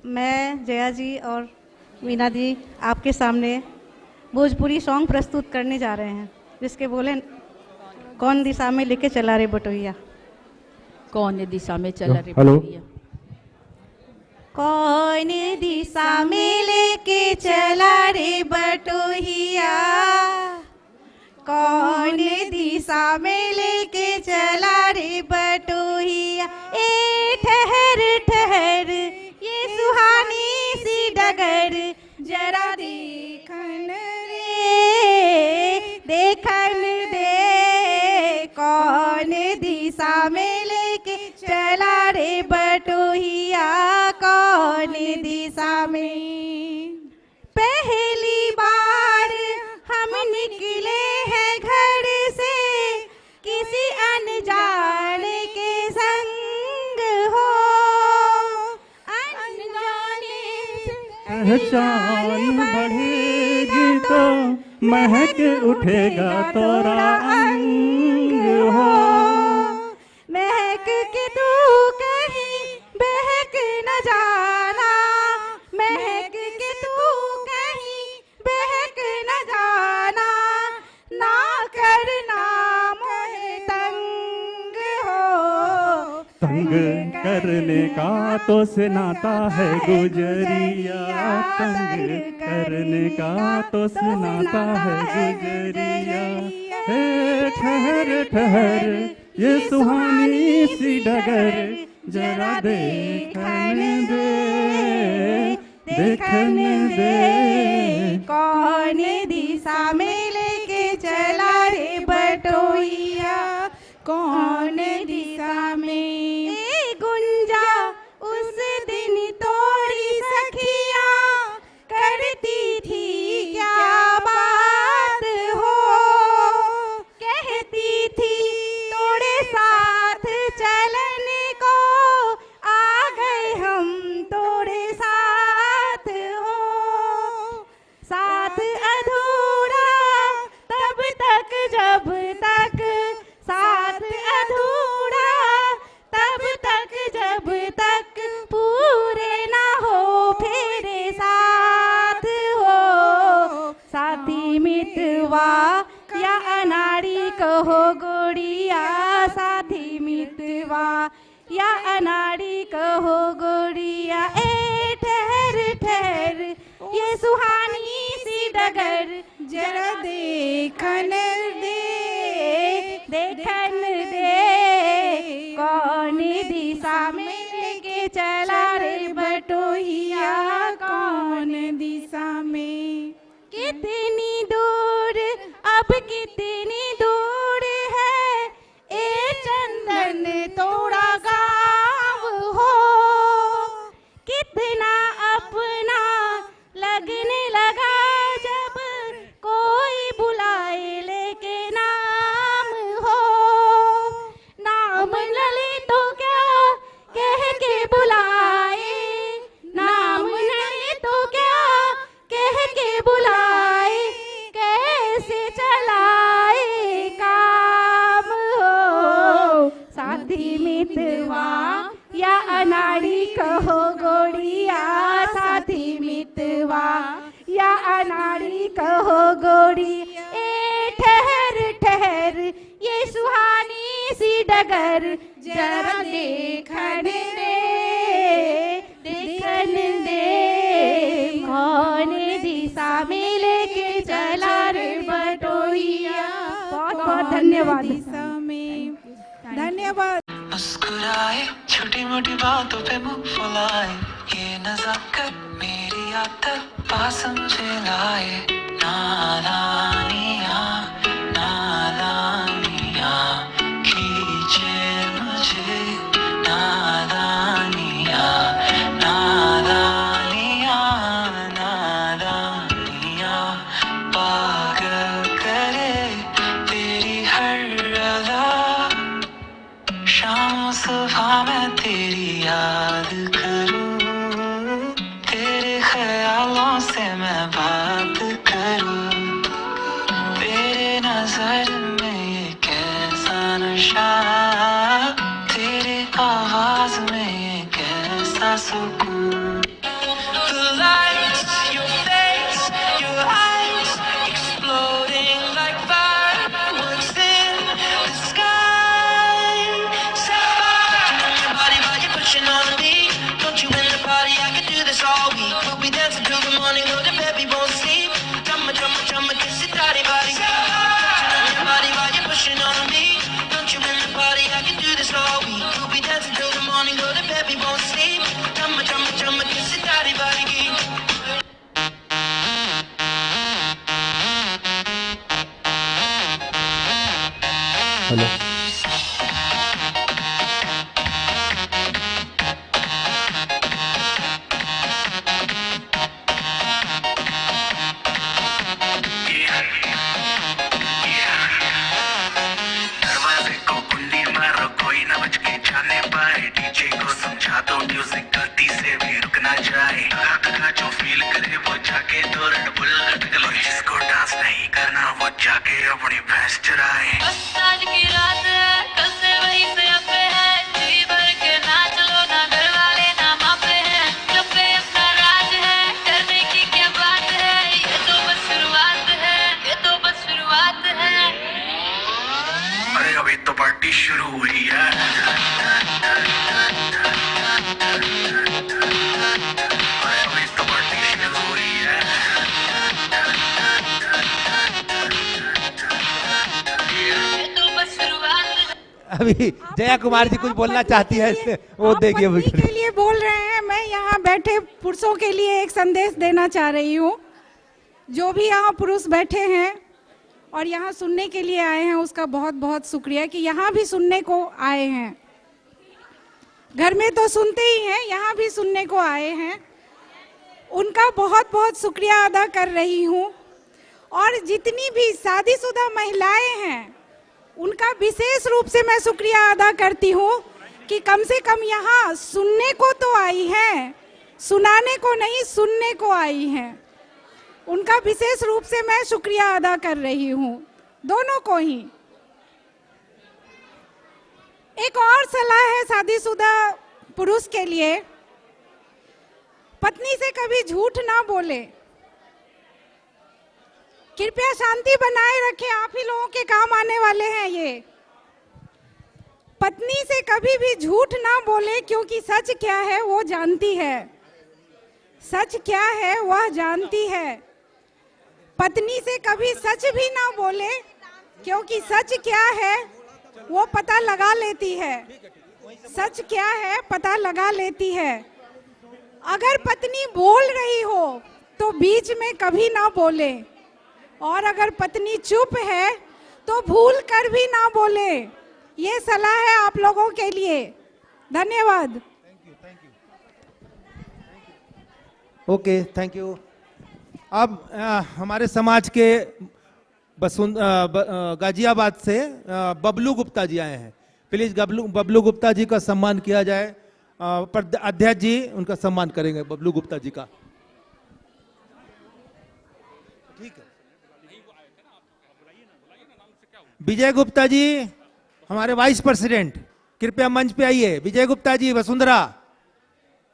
मैं जया जी और मीना जी आपके सामने भोजपुरी सॉन्ग प्रस्तुत करने जा रहे हैं, जिसके बोले कौन दिशा में लेके चला रे बटोहिया। कौन दिशा में चला रे हेलो। बटोहिया। कौन दिशा में लेके चला रे बटोहिया, कौन दिशा में लेके चला रे बटोहिया। ए ठहर ठहर ये सुहानी सी डगर, जरा देखन रे देखन दे। कौन दिशा में लेके चला रे बटोहिया, कौन दिशा में। पहली बार हम निकले हैं घर से, किसी अनजान के संग हो। अनजाने पहचान बढ़ेगी तो महक उठेगा तोरा अंग हो। महक के तू कहीं बहक न जाना, महक के तू कहीं बहक न जाना। ना करना मोहे तंग हो। तंग करने का तो से नाता है गुजरिया, तंग करने का तो से नाता है गुजरिया। हे ठहर ठहर ये सुहानी सी डगर, जरा देखन दे देखन दे। कौन दिशा में लेके चला रे बटोहिया, कौन दिशा में। ए गुंजा उस दिन तोड़ी सखिया, करती थी क्या बात हो। कहती थी तोड़े साथ चलने को, आ गए हम तोड़े साथ हो। साथ अधूरा तब तक जब तक, साथ अधूरा तब तक जब तक पूरे ना हो फेरे साथ हो। साथी मितवा या अनाड़ी कहो गोड़िया, साथी मितवा या अनाड़ी कहो गोड़िया। ए ठहर ठहर ये सुहानी सी डगर, जरा देखन दे देखन दे। कौन दिशा में लेके चला रे बटोहिया, कौन दिशा में। कितनी दूर अब कितनी दूर है ए चंदन तोड़ा गाँव हो। कितना अपना लगने लगा जब कोई बुलाए लेके नाम हो। नाम न ले तो क्या कह के बुलाए, नाम न ले तो क्या कह के बुलाए। कैसे चलाए काम हो। साथी मितवा या अनाड़ी कहो गोड़िया, साथी मितवा या अनाड़ी कहो गोड़ी। ए ठहर ठहर ये सुहानी सी डगर, जरा देखन दे देखन दे। कौन दिशा में लेके चला रे बटोहिया। बहुत बहुत धन्यवाद। दिशा में धन्यवाद। मुस्कुराए छोटी मोटी बातों पे मुंह फुलाए, ये नजाकत मेरी आदत पास मुझे लाए। नादानियाँ नादानियाँ खींचे मुझे, नादानियाँ नादानियाँ नादानियाँ पागल करे तेरी हर अदा। शाम सुबह मैं तेरी याद करूं, तेरे ख्यालों से मैं बात करूं। तेरे नजर में ये कैसा नशा, तेरे आवाज में ये कैसा सुकून। जाके तोरण बुलट गले, जिसको डांस नहीं करना वो जाके अपनी भैंस चराए। बस आज की रात है, कल से वही से अपने है, जी भर के नाच लो ना, घर वाले ना मापे हैं, जब पे अपना राज है, करने की क्या बात है, ये तो बस शुरुआत है, ये तो बस शुरुआत है। अरे अभी तो पार्टी शुरू हुई है। अभी जया कुमार जी कुछ बोलना चाहती है, इससे वो देखिए। पत्नी के लिए बोल रहे हैं, मैं यहाँ बैठे पुरुषों के लिए एक संदेश देना चाह रही हूँ। जो भी यहाँ पुरुष बैठे हैं और यहाँ सुनने के लिए आए हैं, उसका बहुत बहुत शुक्रिया कि यहाँ भी सुनने को आए हैं। घर में तो सुनते ही हैं, यहाँ भी सुनने को आए हैं। उनका बहुत बहुत शुक्रिया अदा कर रही हूँ। और जितनी भी शादीशुदा महिलाएं हैं, उनका विशेष रूप से मैं शुक्रिया अदा करती हूँ कि कम से कम यहाँ सुनने को तो आई हैं, सुनाने को नहीं, सुनने को आई हैं। उनका विशेष रूप से मैं शुक्रिया अदा कर रही हूँ, दोनों को ही। एक और सलाह है शादीशुदा पुरुष के लिए, पत्नी से कभी झूठ ना बोले। कृपया शांति बनाए रखें, आप ही लोगों के काम आने वाले हैं ये। पत्नी से कभी भी झूठ ना बोले, क्योंकि सच क्या है वो जानती है। सच क्या है वह जानती है। पत्नी से कभी सच भी ना बोले, क्योंकि सच क्या है वो पता लगा लेती है। सच क्या है पता लगा लेती है। अगर पत्नी बोल रही हो तो बीच में कभी ना बोले, और अगर पत्नी चुप है तो भूल कर भी ना बोले। ये सलाह है आप लोगों के लिए। धन्यवाद। Okay, thank you. अब हमारे समाज के गाजियाबाद से बबलू गुप्ता जी आए हैं। प्लीज बबलू गुप्ता जी का सम्मान किया जाए। अध्यक्ष जी उनका सम्मान करेंगे बबलू गुप्ता जी का। ठीक है। विजय गुप्ता जी हमारे वाइस प्रेसिडेंट, कृपया मंच पे आइए। विजय गुप्ता जी, वसुंधरा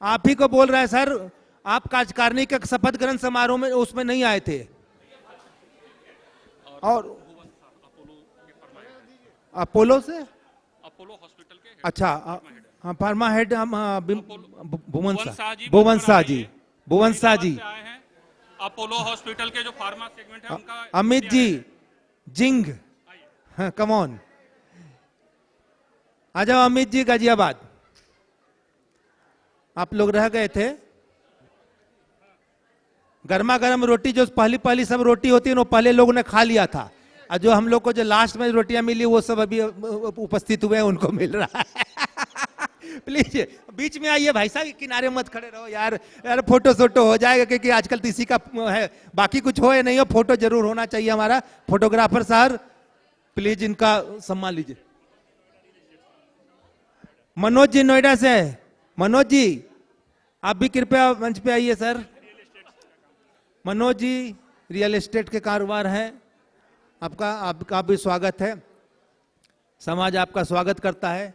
आप ही को बोल रहा है सर, आप कार्यकारिणी का शपथ ग्रहण समारोह में उसमें नहीं आए थे। और अपोलो से, अपोलो हॉस्पिटल के, अच्छा हाँ, फार्मा हेड हम भुवन शाह जी अपोलो हॉस्पिटल के जो फार्मा सेगमेंट है उनका, अमित जी जिंग, हाँ कम ऑन, आ जाओ अमित जी गाजियाबाद। आप लोग रह गए थे। गर्मा गर्म रोटी जो पहली सब रोटी होती है वो पहले लोगों ने खा लिया था, और जो हम लोग को जो लास्ट में रोटियां मिली वो सब अभी उपस्थित हुए हैं, उनको मिल रहा है। प्लीज बीच में आइए भाई साहब, किनारे मत खड़े रहो यार। यार फोटो सोटो हो जाएगा, क्योंकि आजकल तो इसी का है, बाकी कुछ हो या नहीं हो, फोटो जरूर होना चाहिए। हमारा फोटोग्राफर साहब प्लीज इनका सम्मान लीजिए। मनोज जी नोएडा से, मनोज जी आप भी कृपया मंच पे आइए sir. Manoj ji real estate के कारोबार है, आपका भी स्वागत है। समाज आपका स्वागत करता है।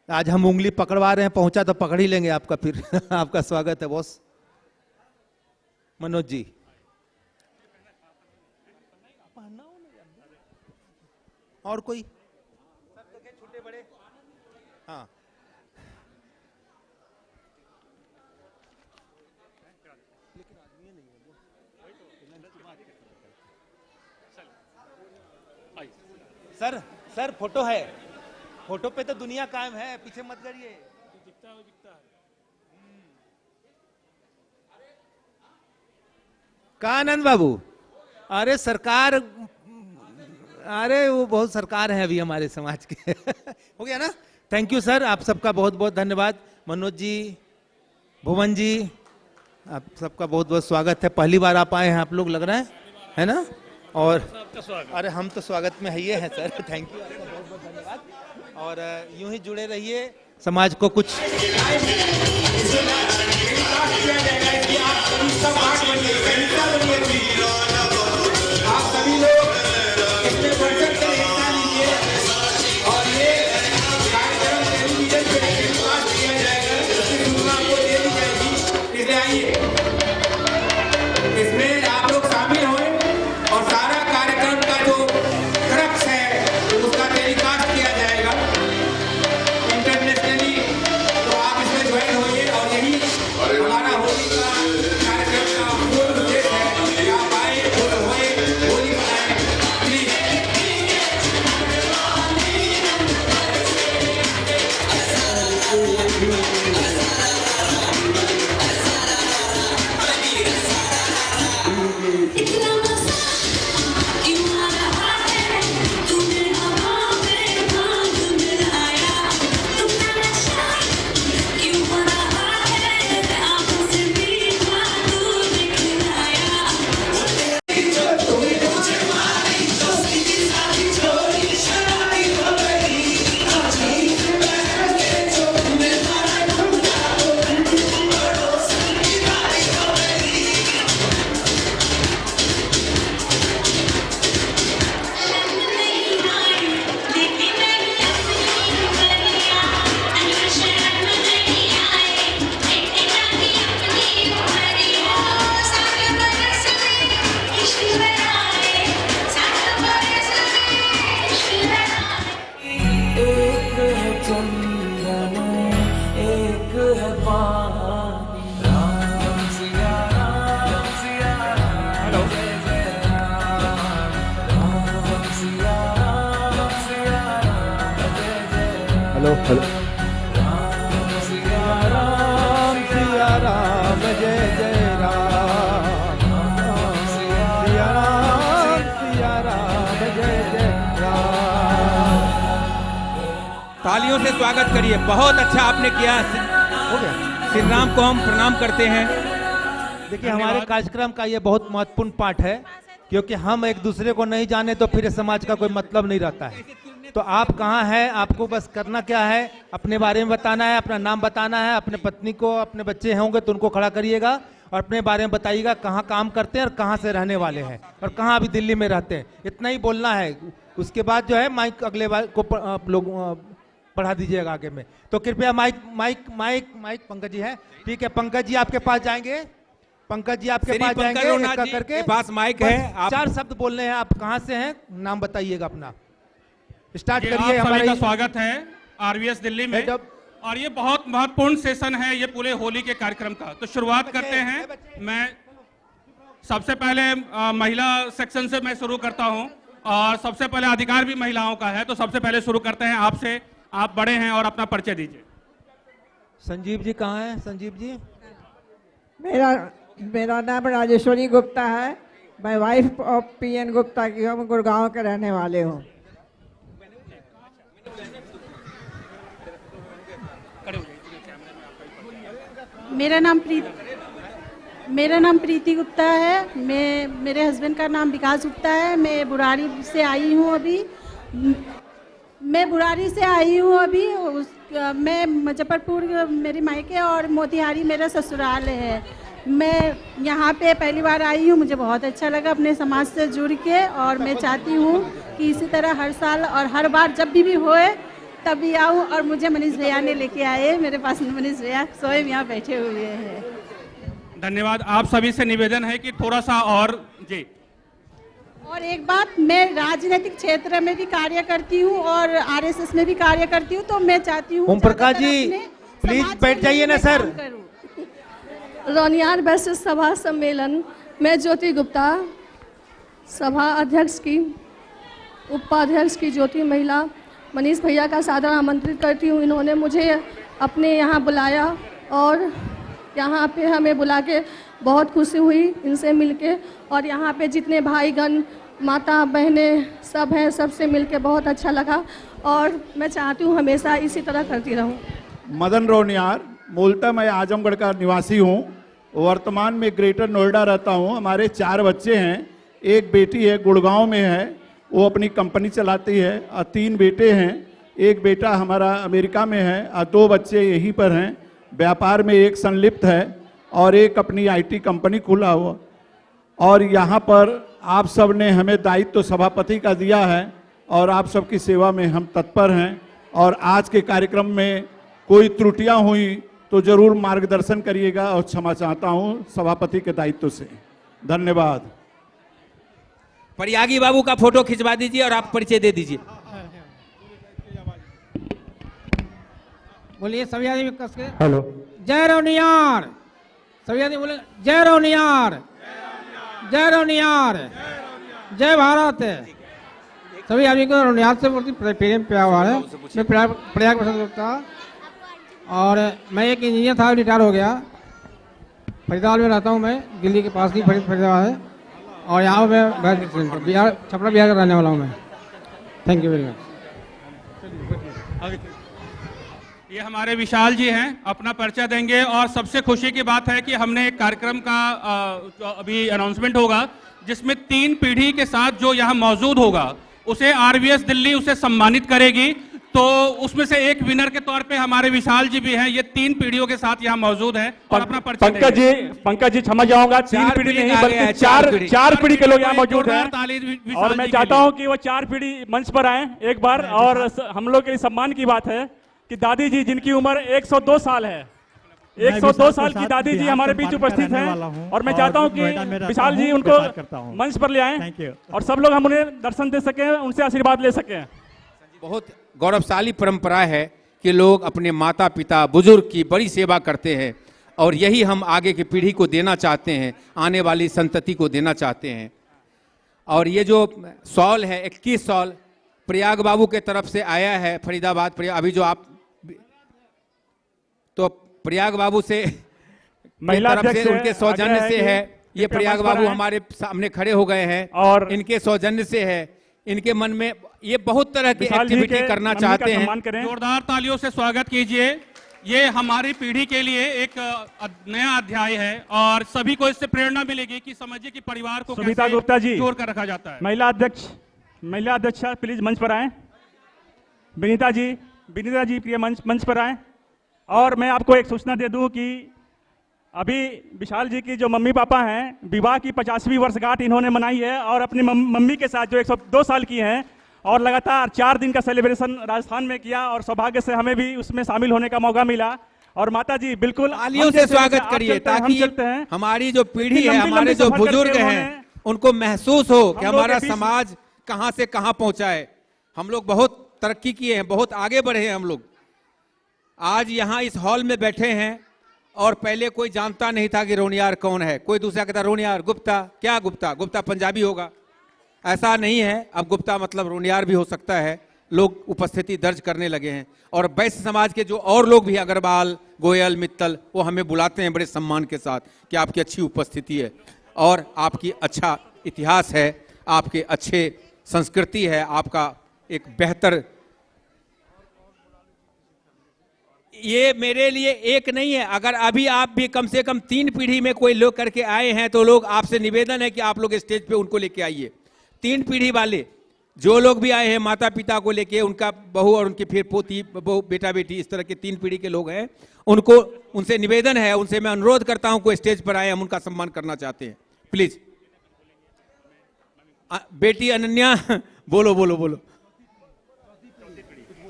आज हम उंगली पकड़वा रहे हैं, पहुंचा तो पकड़ ही लेंगे आपका फिर। आपका स्वागत है बॉस। मनोज जी और कोई छोटे बड़े, हाँ सर फोटो है, फोटो पे तो दुनिया कायम है, पीछे मत करिए। दिखता है। कहा आनंद बाबू, अरे सरकार, अरे वो बहुत सरकार है अभी हमारे समाज के। हो गया ना। थैंक यू सर, आप सबका बहुत बहुत धन्यवाद। मनोज जी, भुवन जी, आप सबका बहुत बहुत स्वागत है। पहली बार आप आए हैं आप लोग, लग रहा है ना। और अरे हम तो स्वागत में है हैं सर। थैंक यू, आपका बहुत बहुत धन्यवाद। और यूं ही जुड़े रहिए, समाज को कुछ आइए, इसमें आप लोग शामिल हों और सारा कार्यक्रम का जो क्रक्स है उसका टेलीकास्ट किया जाएगा इंटरनेशनली, तो आप इसमें ज्वाइन होइए। और यही हमारा होली का कार्यक्रम का मूल उद्देश्य है कि आप आए, होली मनाएं please. Hello hello Siya Ram जय जय राम, सिया राम जय जय राम। तालियों से स्वागत करिए, बहुत अच्छा आपने किया। हो गया, श्री राम को हम प्रणाम करते हैं। देखिए हमारे कार्यक्रम का ये बहुत महत्वपूर्ण पार्ट है, क्योंकि हम एक दूसरे को नहीं जाने तो फिर समाज का कोई मतलब नहीं रहता है। तो आप कहाँ हैं, आपको बस करना क्या है, अपने बारे में बताना है, अपना नाम बताना है, अपने पत्नी को, अपने बच्चे होंगे तो उनको खड़ा करिएगा और अपने बारे में बताइएगा कहाँ काम करते हैं और कहाँ से रहने वाले हैं और कहाँ अभी दिल्ली में रहते हैं, इतना ही बोलना है। उसके बाद जो है माइक अगले बार को आप लोग बढ़ा दीजिएगा आगे में। तो कृपया mike mike mike mike Pankaj ji है, ठीक है, पंकज जी आपके पास जाएंगे, पंकज जी आपके पास जाएंगे, एक करके पास माइक है, 4 शब्द बोलने हैं। आप कहाँ से हैं, नाम बताइएगा अपना, स्टार्ट ये करिए। आप सभी का हमारा स्वागत है आरवीएस दिल्ली में, और ये बहुत महत्वपूर्ण सेशन है ये पूरे होली के कार्यक्रम का। तो शुरुआत करते हैं। मैं सबसे पहले महिला सेक्शन से मैं शुरू करता हूं, और सबसे पहले अधिकार भी महिलाओं का है। तो सबसे पहले शुरू करते हैं आपसे, आप बड़े हैं और अपना परिचय दीजिए। संजीव जी कहाँ हैं, संजीव जी? मेरा नाम राजेश्वरी गुप्ता है, मैं वाइफ ऑफ पीएन गुप्ता की हूँ, गुड़गांव के रहने वाले हूँ। मेरा नाम प्रीति गुप्ता है। मेरे हस्बैंड का नाम विकास गुप्ता है। मैं बुराड़ी से आई हूँ अभी। मैं मुजफ्फरपुर मेरी मायके और मोतिहारी मेरा ससुराल है। मैं यहाँ पे पहली बार आई हूँ, मुझे बहुत अच्छा लगा अपने समाज से जुड़ के, और मैं चाहती हूँ कि इसी तरह हर साल और हर बार जब भी होए तभी आऊँ। और मुझे मनीष भैया ने लेके आए, मेरे पास मनीष भैया स्वयं यहाँ बैठे हुए हैं। धन्यवाद। आप सभी से निवेदन है कि थोड़ा सा और जी। और एक बात, मैं राजनीतिक क्षेत्र में भी कार्य करती हूँ और आरएसएस में भी कार्य करती हूँ, तो मैं चाहती हूँ ओम प्रकाश जी प्लीज बैठ जाइए ना सर। रोनियार वैश्य सभा सम्मेलन में ज्योति गुप्ता, सभा अध्यक्ष की, उपाध्यक्ष की ज्योति महिला, मनीष भैया का सादर आमंत्रित करती हूँ। इन्होंने मुझे अपने यहाँ बुलाया और यहाँ पे हमें बुला के बहुत खुशी हुई इनसे मिलके, और यहाँ पे जितने भाईगण, माता बहनें सब हैं, सबसे मिलके बहुत अच्छा लगा, और मैं चाहती हूँ हमेशा इसी तरह करती रहूँ। मदन रोनियार, मूलतः मैं आजमगढ़ का निवासी हूँ, वर्तमान में ग्रेटर नोएडा रहता हूँ। हमारे 4 बच्चे हैं, एक बेटी है गुड़गांव में है, वो अपनी कंपनी चलाती है, और 3 बेटे हैं, एक बेटा हमारा अमेरिका में है और 2 बच्चे यहीं पर हैं। व्यापार में एक संलिप्त है और एक अपनी आईटी कंपनी खुला हुआ। और यहाँ पर आप सब ने हमें दायित्व सभापति का दिया है और आप सबकी सेवा में हम तत्पर हैं। और आज के कार्यक्रम में कोई त्रुटियां हुई तो जरूर मार्गदर्शन करिएगा और क्षमा चाहता हूं सभापति के दायित्व से। धन्यवाद। प्रयागी बाबू का फोटो खिंचवा दीजिए और आप परिचय दे दीजिए। बोलिए सभी आदमी कस के। हेलो। जय रौनियार। सभी आदमी बोले जय रौनियार, जय रौनियार, जय भारत। सभी आदमी को रौनियार से प्रेम प्यार है। मैं प्रयाग प्रसाद गुप्ता और मैं एक इंजीनियर था, रिटायर हो गया। फरीदाबाद में रहता हूँ मैं, दिल्ली के पास ही फरीदाबाद है और यहाँ मैं बिहार छपरा बिहार का रहने वाला हूँ मैं। Thank you very much. ये हमारे विशाल जी हैं, अपना परिचय देंगे। और सबसे खुशी की बात है कि हमने एक कार्यक्रम का अभी अनाउंसमेंट होगा जिसमें 3 पीढ़ी के साथ जो यहाँ मौजूद होगा उसे RVS दिल्ली उसे सम्मानित करेगी। तो उसमें से एक विनर के तौर पे हमारे विशाल जी भी हैं। ये 3 पीढ़ियों के साथ यहाँ मौजूद है और अपना परिचय पंकज जी क्षमा चाहूंगा, 3 पीढ़ी नहीं बल्कि 4 पीढ़ी के लोग यहाँ मौजूद हैं और मैं चाहता हूँ कि वो 4 पीढ़ी मंच पर आए एक बार। और हम लोग के सम्मान की बात है कि दादी जी जिनकी उम्र 102 साल है, 102 साल की दादी जी हमारे बीच उपस्थित हैं और मैं चाहता हूं कि विशाल जी उनको मंच पर ले आएं और सब लोग हम उन्हें दर्शन दे सकें, उनसे आशीर्वाद ले सकें। बहुत गौरवशाली परंपरा है कि लोग अपने माता पिता बुजुर्ग की बड़ी सेवा करते हैं और यही हम आगे की पीढ़ी को देना चाहते हैं, आने वाली संतति को देना चाहते हैं। और ये जो सॉल है 21 सॉल प्रयाग बाबू के तरफ से आया है, फरीदाबाद अभी जो आप तो प्रयाग बाबू से महिला तरफ से उनके सौजन्य से है। ये प्रयाग बाबू हमारे सामने खड़े हो गए हैं और इनके सौजन्य से है। इनके मन में ये बहुत तरह की एक्टिविटी करना चाहते हैं। जोरदार तालियों से स्वागत कीजिए। ये हमारी पीढ़ी के लिए एक नया अध्याय है और सभी को इससे प्रेरणा मिलेगी कि समझिए कि परिवार को सुनीता गुप्ता जी जोड़ कर रखा जाता है। महिला अध्यक्ष प्लीज मंच पर आए। विनीता जी प्रिय मंच पर आए। और मैं आपको एक सूचना दे दूं कि अभी विशाल जी की जो मम्मी पापा हैं विवाह की 50वीं वर्षगांठ इन्होंने मनाई है और अपनी मम्मी के साथ जो 102 साल की हैं और लगातार 4 दिन का सेलिब्रेशन राजस्थान में किया और सौभाग्य से हमें भी उसमें शामिल होने का मौका मिला। और माता जी बिल्कुल तालियों से स्वागत करिए ताकि हमारी जो पीढ़ी है, हमारे जो बुजुर्ग हैं उनको महसूस हो कि हमारा समाज कहां से कहां पहुंचा है। हम लोग बहुत तरक्की किए हैं, बहुत आगे बढ़े हैं हम लोग। आज यहाँ इस हॉल में बैठे हैं और पहले कोई जानता नहीं था कि रौनियार कौन है। कोई दूसरा कहता रौनियार गुप्ता, क्या गुप्ता? गुप्ता पंजाबी होगा, ऐसा नहीं है। अब गुप्ता मतलब रौनियार भी हो सकता है। लोग उपस्थिति दर्ज करने लगे हैं और वैश्य समाज के जो और लोग भी अग्रवाल, गोयल, मित्तल, वो हमें बुलाते हैं बड़े सम्मान के साथ कि आपकी अच्छी उपस्थिति है और आपकी अच्छा इतिहास है, आपके अच्छे संस्कृति है, आपका एक बेहतर। ये मेरे लिए एक नहीं है। अगर अभी आप भी कम से कम 3 पीढ़ी में कोई लोग करके आए हैं तो लोग आपसे निवेदन है कि आप लोग स्टेज पे उनको लेके आइए। 3 पीढ़ी वाले जो लोग भी आए हैं, माता पिता को लेके, उनका बहू और उनकी फिर पोती, बहू, बेटा बेटी, इस तरह के 3 पीढ़ी के लोग हैं, उनको उनसे निवेदन है, उनसे मैं अनुरोध करता हूं कोई स्टेज पर आए, हम उनका सम्मान करना चाहते हैं। प्लीज बेटी अनन्या बोलो बोलो बोलो।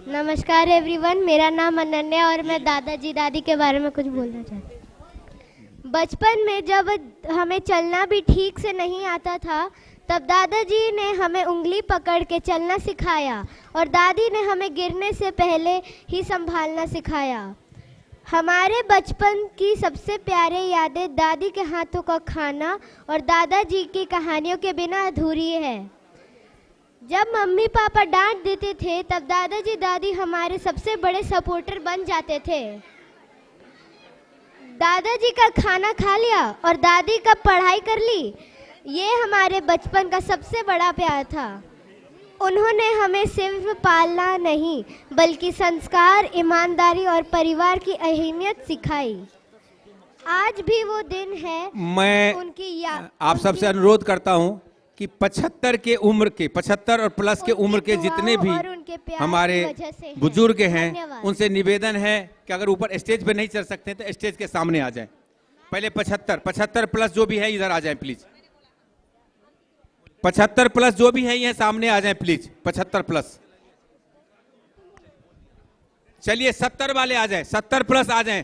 नमस्कार एवरीवन, मेरा नाम अनन्या और मैं दादाजी दादी के बारे में कुछ बोलना चाहती हूँ। बचपन में जब हमें चलना भी ठीक से नहीं आता था तब दादाजी ने हमें उंगली पकड़ के चलना सिखाया और दादी ने हमें गिरने से पहले ही संभालना सिखाया। हमारे बचपन की सबसे प्यारे यादें दादी के हाथों का खाना और दादाजी की कहानियों के बिना अधूरी है। जब मम्मी पापा डांट देते थे तब दादाजी दादी हमारे सबसे बड़े सपोर्टर बन जाते थे। दादाजी का खाना खा लिया और दादी का पढ़ाई कर ली, ये हमारे बचपन का सबसे बड़ा प्यार था। उन्होंने हमें सिर्फ पालना नहीं बल्कि संस्कार, ईमानदारी और परिवार की अहमियत सिखाई। आज भी वो दिन है। मैं उनकी आप सबसे अनुरोध करता हूं कि 75 के उम्र के, 75 और प्लस के उम्र के जितने भी हमारे बुजुर्ग हैं उनसे निवेदन है कि अगर ऊपर स्टेज पे नहीं चढ़ सकते तो स्टेज के सामने आ जाएं। पहले 75 प्लस जो भी है इधर आ जाएं प्लीज। 75 प्लस जो भी है ये सामने आ जाएं प्लीज। 75 प्लस, चलिए 70 वाले आ जाएं, 70 प्लस आ जाएं।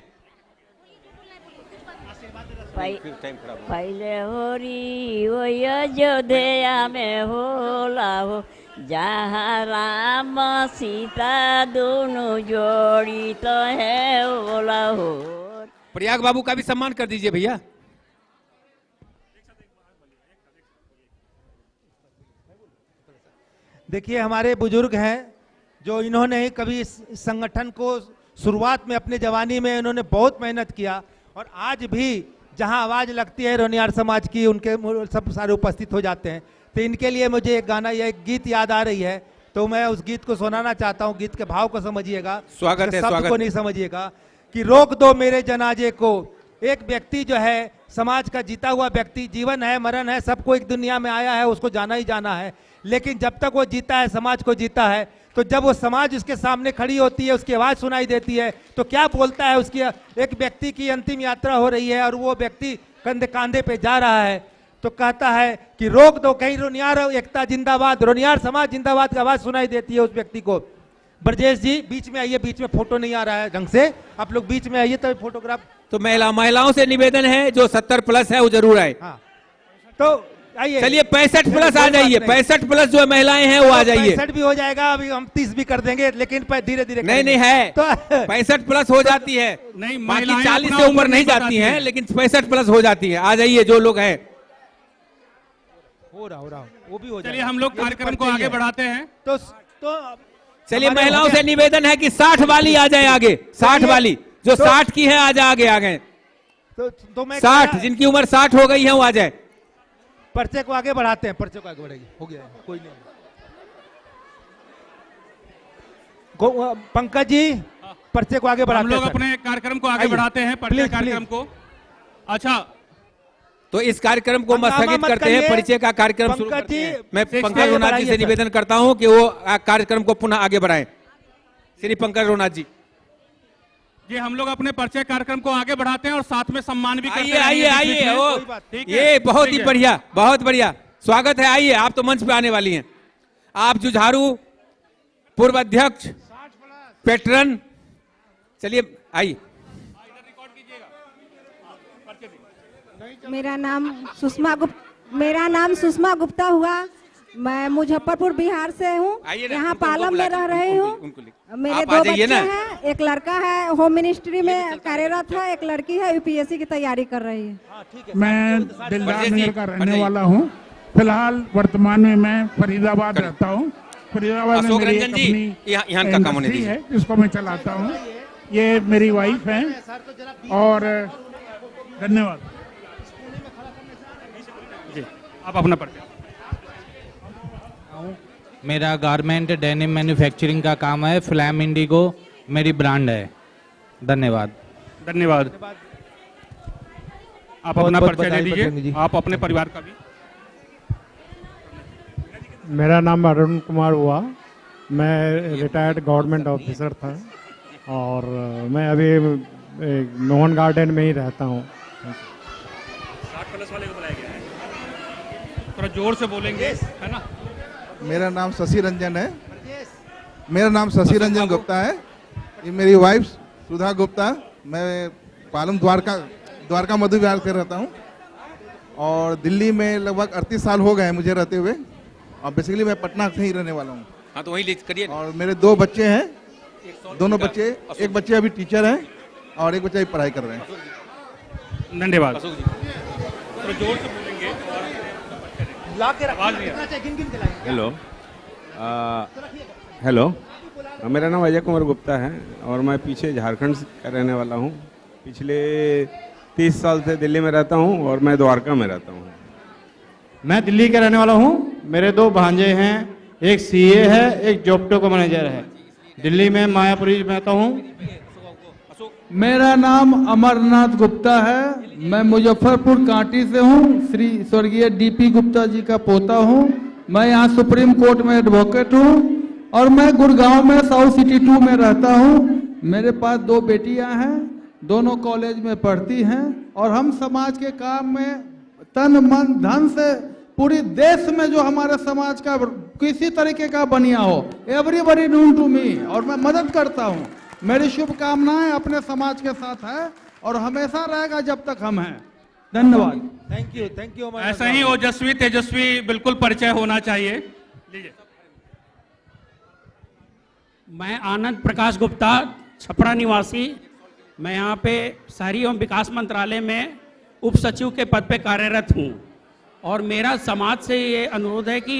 पहले होरी वो अयोध्या में होला हो, जहाँ राम सीता दोनों जोड़ी तो है होला हो। प्रयाग बाबू का भी सम्मान कर दीजिए भैया। देखिए हमारे बुजुर्ग हैं जो इन्होंने कभी इस संगठन को शुरुआत में अपने जवानी में इन्होंने बहुत मेहनत किया, और आज भी जहां आवाज लगती है रोनियार समाज की उनके सब सारे उपस्थित हो जाते हैं। तो इनके लिए मुझे एक गाना या एक गीत याद आ रही है, तो मैं उस गीत को सुनाना चाहता हूं। गीत के भाव को समझिएगा, स्वागत है, शब्द स्वागत को नहीं समझिएगा। कि रोक दो मेरे जनाजे को, एक व्यक्ति जो है समाज का जीता हुआ व्यक्ति, जीवन है मरण है, सबको एक दुनिया में आया है, उसको जाना ही जाना है, लेकिन जब तक वो जीता है समाज को जीता है, तो जब वो समाज उसके सामने खड़ी होती है, उसकी आवाज सुनाई देती है, तो क्या बोलता है। उसकी एक व्यक्ति की अंतिम यात्रा हो रही है और वो व्यक्ति कंधे कांधे पे जा रहा है, तो कहता है कि रोक दो, कहीं रोनियार एकता जिंदाबाद, रोनियार समाज जिंदाबाद की आवाज सुनाई देती है उस व्यक्ति को। ब्रजेश जी बीच में आइए, बीच में फोटो नहीं आ रहा है ढंग से, आप लोग बीच में आइए तो फोटोग्राफ। तो महिलाओं से निवेदन है जो 70+ है वो जरूर आए। हाँ। तो आइए, चलिए 65+ आ जाइए, 65+ जो महिलाएं हैं वो आ जाइए। 65 भी हो जाएगा, अभी हम 30 भी कर देंगे, लेकिन धीरे धीरे नहीं है तो 65+ हो जाती है, नहीं बाकी 40 से ऊपर नहीं जाती हैं, लेकिन 65+ हो जाती है। आ जाइए जो लोग हैं। हो रहा वो भी हो जाएगा। चलिए हम लोग कार्यक्रम को आगे बढ़ाते हैं। तो चलिए महिलाओं से निवेदन है कि 60 वाली आ जाए आगे, 60 वाली जो 60 की है आ जाए आगे आ गए। तो 60 जिनकी उम्र 60 हो गई है वो आ जाए। पर्चे को आगे बढ़ाते हैं, पर्चे को आगे बढ़ाइए, हो गया कोई नहीं। पंकज जी पर्चे को आगे बढ़ाते हैं। हम लोग अपने कार्यक्रम को आगे बढ़ाते हैं, परिचय कार्यक्रम को। अच्छा तो इस कार्यक्रम को हम स्थगित करते हैं, परिचय का कार्यक्रम शुरू करते हैं। मैं पंकज रोनाथ जी से निवेदन करता हूं कि वो कार्यक्रम को पुनः आगे बढ़ाएं। श्री पंकज रोनाथ जी। जी हम लोग अपने परिचय कार्यक्रम को आगे बढ़ाते हैं और साथ में सम्मान भी करते हैं। आइए ये बहुत ही बढ़िया, बहुत बढ़िया स्वागत है। आइए आप तो मंच पे आने वाली हैं। आप जुझारू पूर्व अध्यक्ष पेट्रन, चलिए आइए। मेरा नाम सुषमा गुप्ता हुआ। मैं मुजफ्फरपुर बिहार से हूँ, यहाँ पालम में रह रही हूँ। मेरे 2 बच्चे हैं, एक लड़का है होम मिनिस्ट्री में कार्यरत है, एक लड़की है यूपीएससी की तैयारी कर रही है। मैं दिलदार नगर का रहने वाला हूँ। फिलहाल वर्तमान में मैं फरीदाबाद रहता हूँ। फरीदाबाद में मेरी एक अपनी इंडस्ट्री है जिसको मैं चलाता हूँ। ये मेरी वाइफ है और धन्यवाद। आप अपना परिचय। मेरा गारमेंट डेनिम मैन्युफैक्चरिंग का काम है, फ्लैम इंडिगो मेरी ब्रांड है। धन्यवाद। धन्यवाद। आप अपना परिचय दे दीजिए, आप अपने परिवार का भी। मेरा नाम अरुण कुमार हुआ। मैं रिटायर्ड गवर्नमेंट ऑफिसर था और मैं अभी मोहन गार्डन में ही रहता हूँ। 60+ वाले को बुलाया गया है, थोड़ा जोर से बोलेंगे, है ना। मेरा नाम शशि रंजन है। मेरा नाम शशि रंजन गुप्ता है। ये मेरी वाइफ सुधा गुप्ता। मैं पालम द्वारका मधु विहार से रहता हूँ और दिल्ली में लगभग 38 साल हो गए मुझे रहते हुए, और बेसिकली मैं पटना से ही रहने वाला हूँ। हाँ तो वही करिए। और मेरे 2 बच्चे हैं, दोनों बच्चे, एक बच्चे अभी टीचर हैं और एक बच्चा अभी पढ़ाई कर रहे हैं। धन्यवाद। तो जोर से बोलेंगे और हेलो मेरा नाम अजय कुमार गुप्ता है और मैं पीछे झारखंड का रहने वाला हूँ। पिछले 30 साल से दिल्ली में रहता हूँ और मैं द्वारका में रहता हूँ। मैं दिल्ली का रहने वाला हूँ। मेरे 2 भांजे हैं, एक सीए है, एक जोप्टो का मैनेजर है। दिल्ली में मायापुरी में रहता हूँ। मेरा नाम अमरनाथ गुप्ता है। मैं मुजफ्फरपुर कांटी से हूँ। श्री स्वर्गीय डीपी गुप्ता जी का पोता हूँ। मैं यहाँ सुप्रीम कोर्ट में एडवोकेट हूँ और मैं गुड़गांव में साउथ सिटी 2 में रहता हूँ। मेरे पास 2 बेटियाँ हैं, दोनों कॉलेज में पढ़ती हैं और हम समाज के काम में तन मन धन से पूरी देश में जो हमारे समाज का किसी तरीके का बनिया हो, एवरीबॉडी नोन टू मी, और मैं मदद करता हूँ। मेरी शुभकामनाएं अपने समाज के साथ है और हमेशा रहेगा जब तक हम हैं। धन्यवाद। Thank you. ऐसा ही ओजस्वी तेजस्वी बिल्कुल परिचय होना चाहिए। लीजिए। मैं आनंद प्रकाश गुप्ता, छपरा निवासी। मैं यहाँ पे शहरी एवं विकास मंत्रालय में उप सचिव के पद पे कार्यरत हूँ और मेरा समाज से ये अनुरोध है कि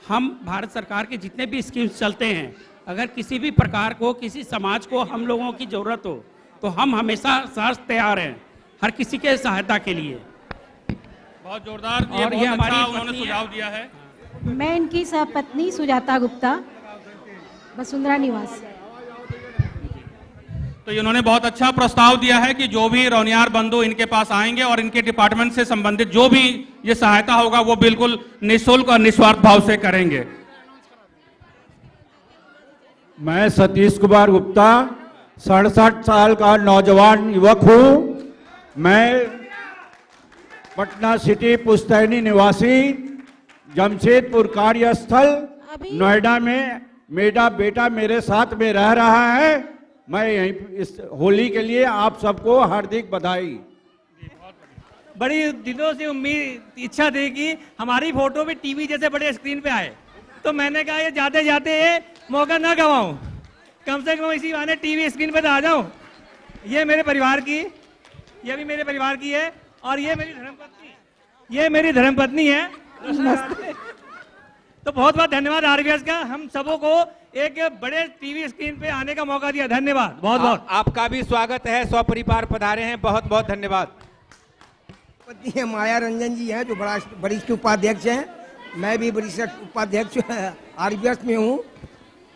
हम भारत सरकार के जितने भी स्कीम्स चलते हैं, अगर किसी भी प्रकार को किसी समाज को हम लोगों की ज़रूरत हो तो हम हमेशा साथ तैयार हैं हर किसी के सहायता के लिए। बहुत जोरदार और ये हमारी उन्होंने सुझाव दिया है। मैं इनकी सहपत्नी सुजाता गुप्ता, वसुंधरा निवास। तो इन्होंने बहुत अच्छा प्रस्ताव दिया है कि जो भी रौनियार बंधु इनके पास आएंगे और इनके डिपार्टमेंट से संबंधित जो भी ये सहायता होगा वो बिल्कुल निःशुल्क और निस्वार्थ भाव से करेंगे। मैं सतीश कुमार गुप्ता, 67 साल का नौजवान युवक हूँ। मैं पटना सिटी पुश्तैनी निवासी, जमशेदपुर कार्यस्थल नोएडा में मेरा बेटा मेरे साथ में रह रहा है। मैं यहीं इस होली के लिए आप सबको हार्दिक बधाई। बड़ी दिनों से उम्मीद इच्छा थी कि हमारी फोटो भी टीवी जैसे बड़े स्क्रीन पे आए, तो मैंने कहा ये जाते जाते ये मौका ना गवाऊं, कम से कम इसी बहाने टीवी स्क्रीन पे तो आ जाऊं। ये मेरे परिवार की, ये भी मेरे परिवार की है और ये मेरी धर्मपत्नी है। तो बहुत बहुत धन्यवाद आरबीएस का, हम सबों को एक बड़े टीवी स्क्रीन पे आने का मौका दिया। धन्यवाद बहुत बहुत। आपका भी स्वागत है, सपरिवार पधारे हैं, बहुत बहुत धन्यवाद। पत्नी है माया रंजन जी हैं जो वरिष्ठ उपाध्यक्ष हैं। मैं भी वरिष्ठ उपाध्यक्ष आरबीएस में हूँ।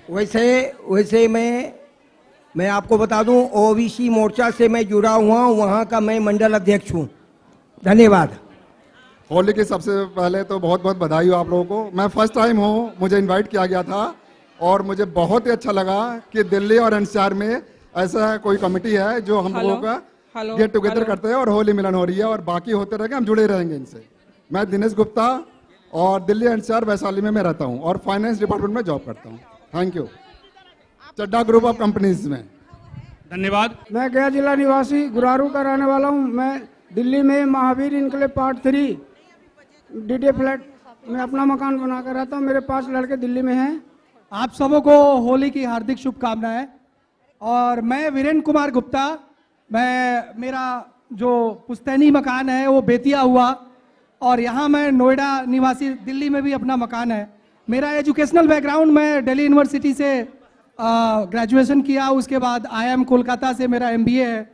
वैसे मैं आपको बता दूं ओबीसी मोर्चा से मैं जुड़ा हुआ हूँ, वहाँ का मैं मंडल अध्यक्ष हूँ। धन्यवाद। होली की सबसे पहले तो बहुत बहुत बधाई हो आप लोगों को। मैं फर्स्ट टाइम हूँ, मुझे इनवाइट किया गया था और मुझे बहुत ही अच्छा लगा कि दिल्ली और एनसीआर में ऐसा कोई कमेटी है जो हम लोगों का गेट टुगेदर करते हैं और होली मिलन हो रही है और बाकी होते रहेंगे, हम जुड़े रहेंगे इनसे। मैं दिनेश गुप्ता और दिल्ली एनसीआर वैशाली में मैं रहता हूँ और फाइनेंस डिपार्टमेंट में जॉब करता हूँ। Thank you. Chadha group of companies में। धन्यवाद। मैं गया जिला निवासी गुरारू का रहने वाला हूँ। मैं दिल्ली में Mahavir enclave part 3 DD flat में अपना मकान बनाकर रहता हूँ। मेरे 5 लड़के दिल्ली में हैं। आप सबों को होली की हार्दिक शुभकामनाएं। और मैं वीरेंद्र कुमार गुप्ता, मेरा जो पुश्तैनी मकान है वो बेतिया हुआ और यहाँ मैं नोएडा निवासी, दिल्ली में भी अपना मकान है। मेरा एजुकेशनल बैकग्राउंड, मैं दिल्ली यूनिवर्सिटी से ग्रेजुएशन किया, उसके बाद IIM कोलकाता से मेरा MBA है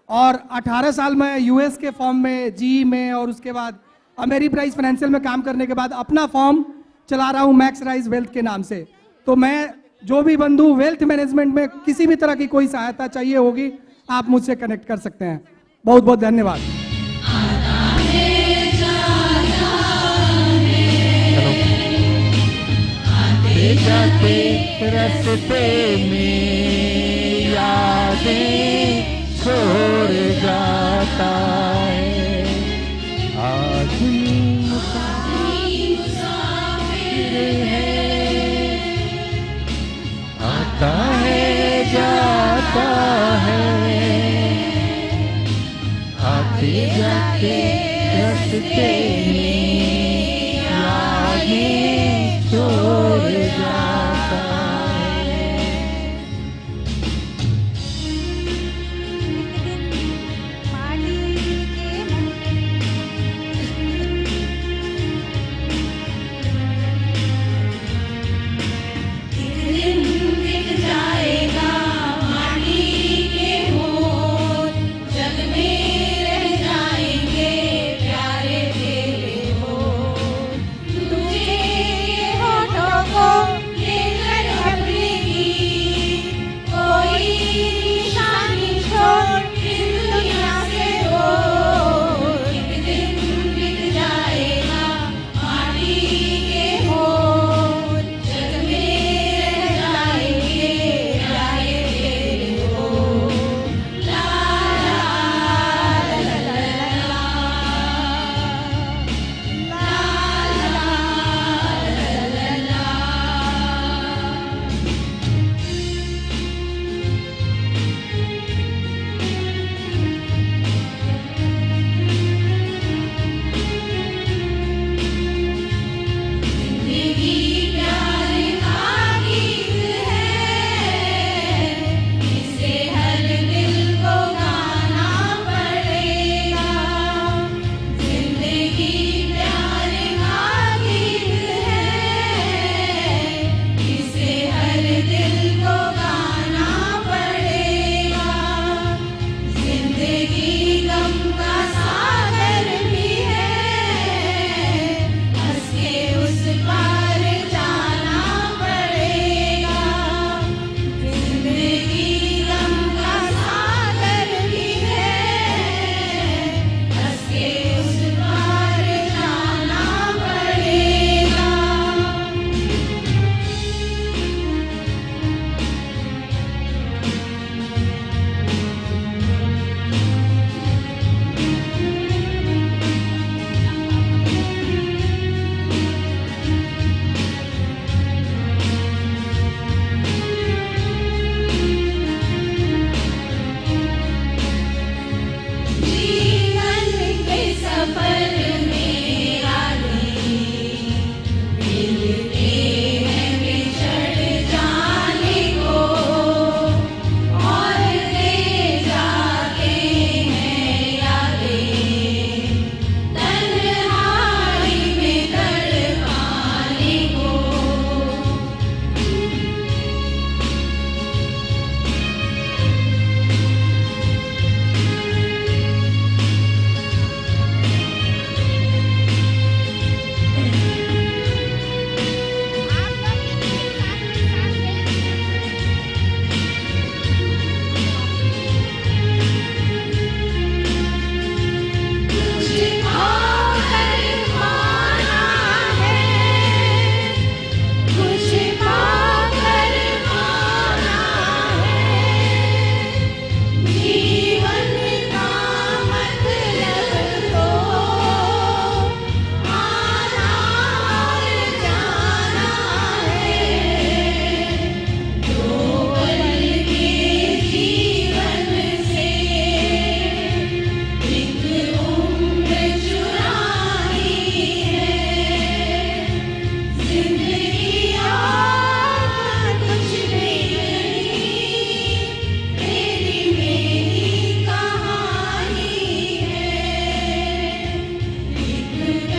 और 18 साल मैं US के फॉर्म में GE में और उसके बाद अमेरीप्राइज फाइनेंशियल में काम करने के बाद अपना फॉर्म चला रहा हूँ मैक्स राइज वेल्थ के नाम से। तो मैं जो भी बंधु वेल्थ मैनेजमेंट में किसी भी तरह की कोई सहायता चाहिए होगी आप मुझसे कनेक्ट कर सकते हैं। बहुत बहुत धन्यवाद। जाते रस्ते में यादें छोड़ जाता है, आज मुसाफिर है, आता है जाता है, आते जाते रस्ते में यादें छोड़ जाता है। जाएगा माटी के मोर, जग में रह जाएंगे प्यारे तेरे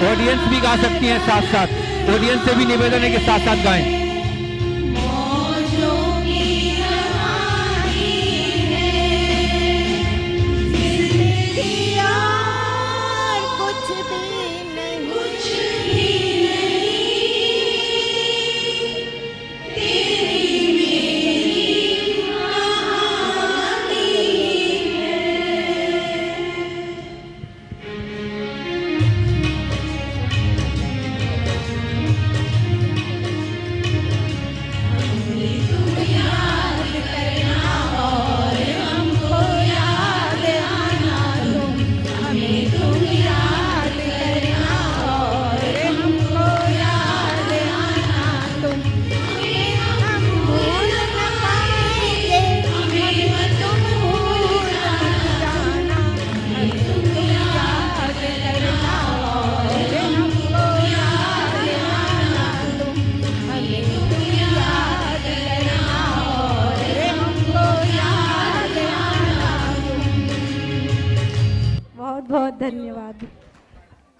ऑडियंस भी गा सकती हैं साथ साथ, ऑडियंस से भी निवेदन है कि साथ साथ गाएं। बहुत बहुत धन्यवाद।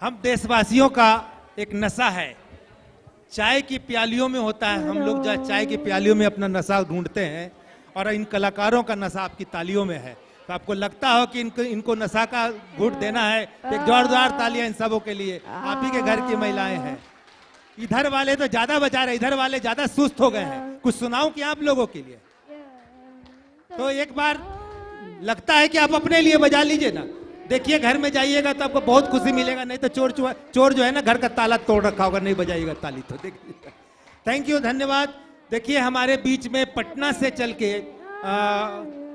हम देशवासियों का एक नशा है, चाय की प्यालियों में होता है। हम लोग जो चाय की प्यालियों में अपना नशा ढूंढते हैं, और इन कलाकारों का नशा आपकी तालियों में है। तो आपको लगता हो कि इनको नशा का घूंट देना है, तो एक जोरदार तालियां इन सबों के लिए। आप ही के घर की महिलाएं हैं। इधर वाले तो ज्यादा बजा रहे, इधर वाले ज्यादा सुस्त हो गए हैं। कुछ सुनाऊं कि आप लोगों के लिए? तो एक बार लगता है कि आप अपने लिए बजा लीजिए ना। देखिए घर में जाइएगा तो आपको बहुत खुशी मिलेगा, नहीं तो चोर जो है ना घर का ताला तोड़ रखा होगा, नहीं बजाइएगा ताली तो। देखिए, थैंक यू, धन्यवाद। देखिए हमारे बीच में पटना से चल के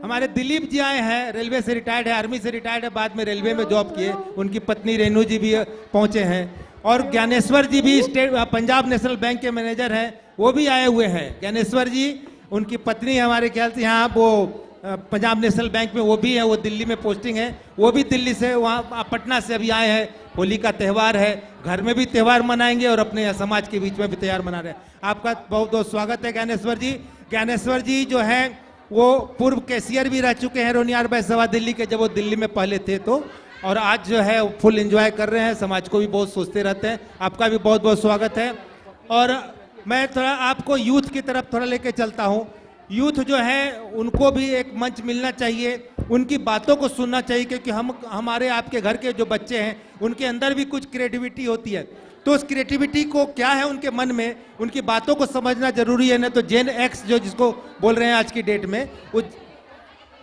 हमारे दिलीप जी आए हैं। रेलवे से रिटायर्ड है, आर्मी से रिटायर्ड है, बाद में रेलवे में जॉब किए। उनकी पत्नी रेनू जी भी पहुंचे हैं, और ज्ञानेश्वर जी भी पंजाब नेशनल बैंक के मैनेजर हैं, वो भी आए हुए हैं। ज्ञानेश्वर जी, उनकी पत्नी हमारे ख्याल से यहाँ वो पंजाब नेशनल बैंक में वो भी है, वो दिल्ली में पोस्टिंग है, वो भी दिल्ली से वहाँ पटना से अभी आए हैं। होली का त्यौहार है, घर में भी त्यौहार मनाएंगे और अपने समाज के बीच में भी त्यौहार मना रहे हैं। आपका बहुत बहुत स्वागत है ज्ञानेश्वर जी। ज्ञानेश्वर जी जो है वो पूर्व कैशियर भी रह चुके हैं रोनियार बैसवा दिल्ली के, जब वो दिल्ली में पहले थे तो, और आज जो है फुल एंजॉय कर रहे हैं, समाज को भी बहुत सोचते रहते हैं। आपका भी बहुत बहुत स्वागत है। और मैं थोड़ा आपको यूथ की तरफ थोड़ा लेके चलता हूँ। यूथ जो है उनको भी एक मंच मिलना चाहिए, उनकी बातों को सुनना चाहिए, क्योंकि हमारे आपके घर के जो बच्चे हैं उनके अंदर भी कुछ क्रिएटिविटी होती है। तो उस क्रिएटिविटी को क्या है उनके मन में, उनकी बातों को समझना जरूरी है। ना तो जेन एक्स जो जिसको बोल रहे हैं आज की डेट में, वो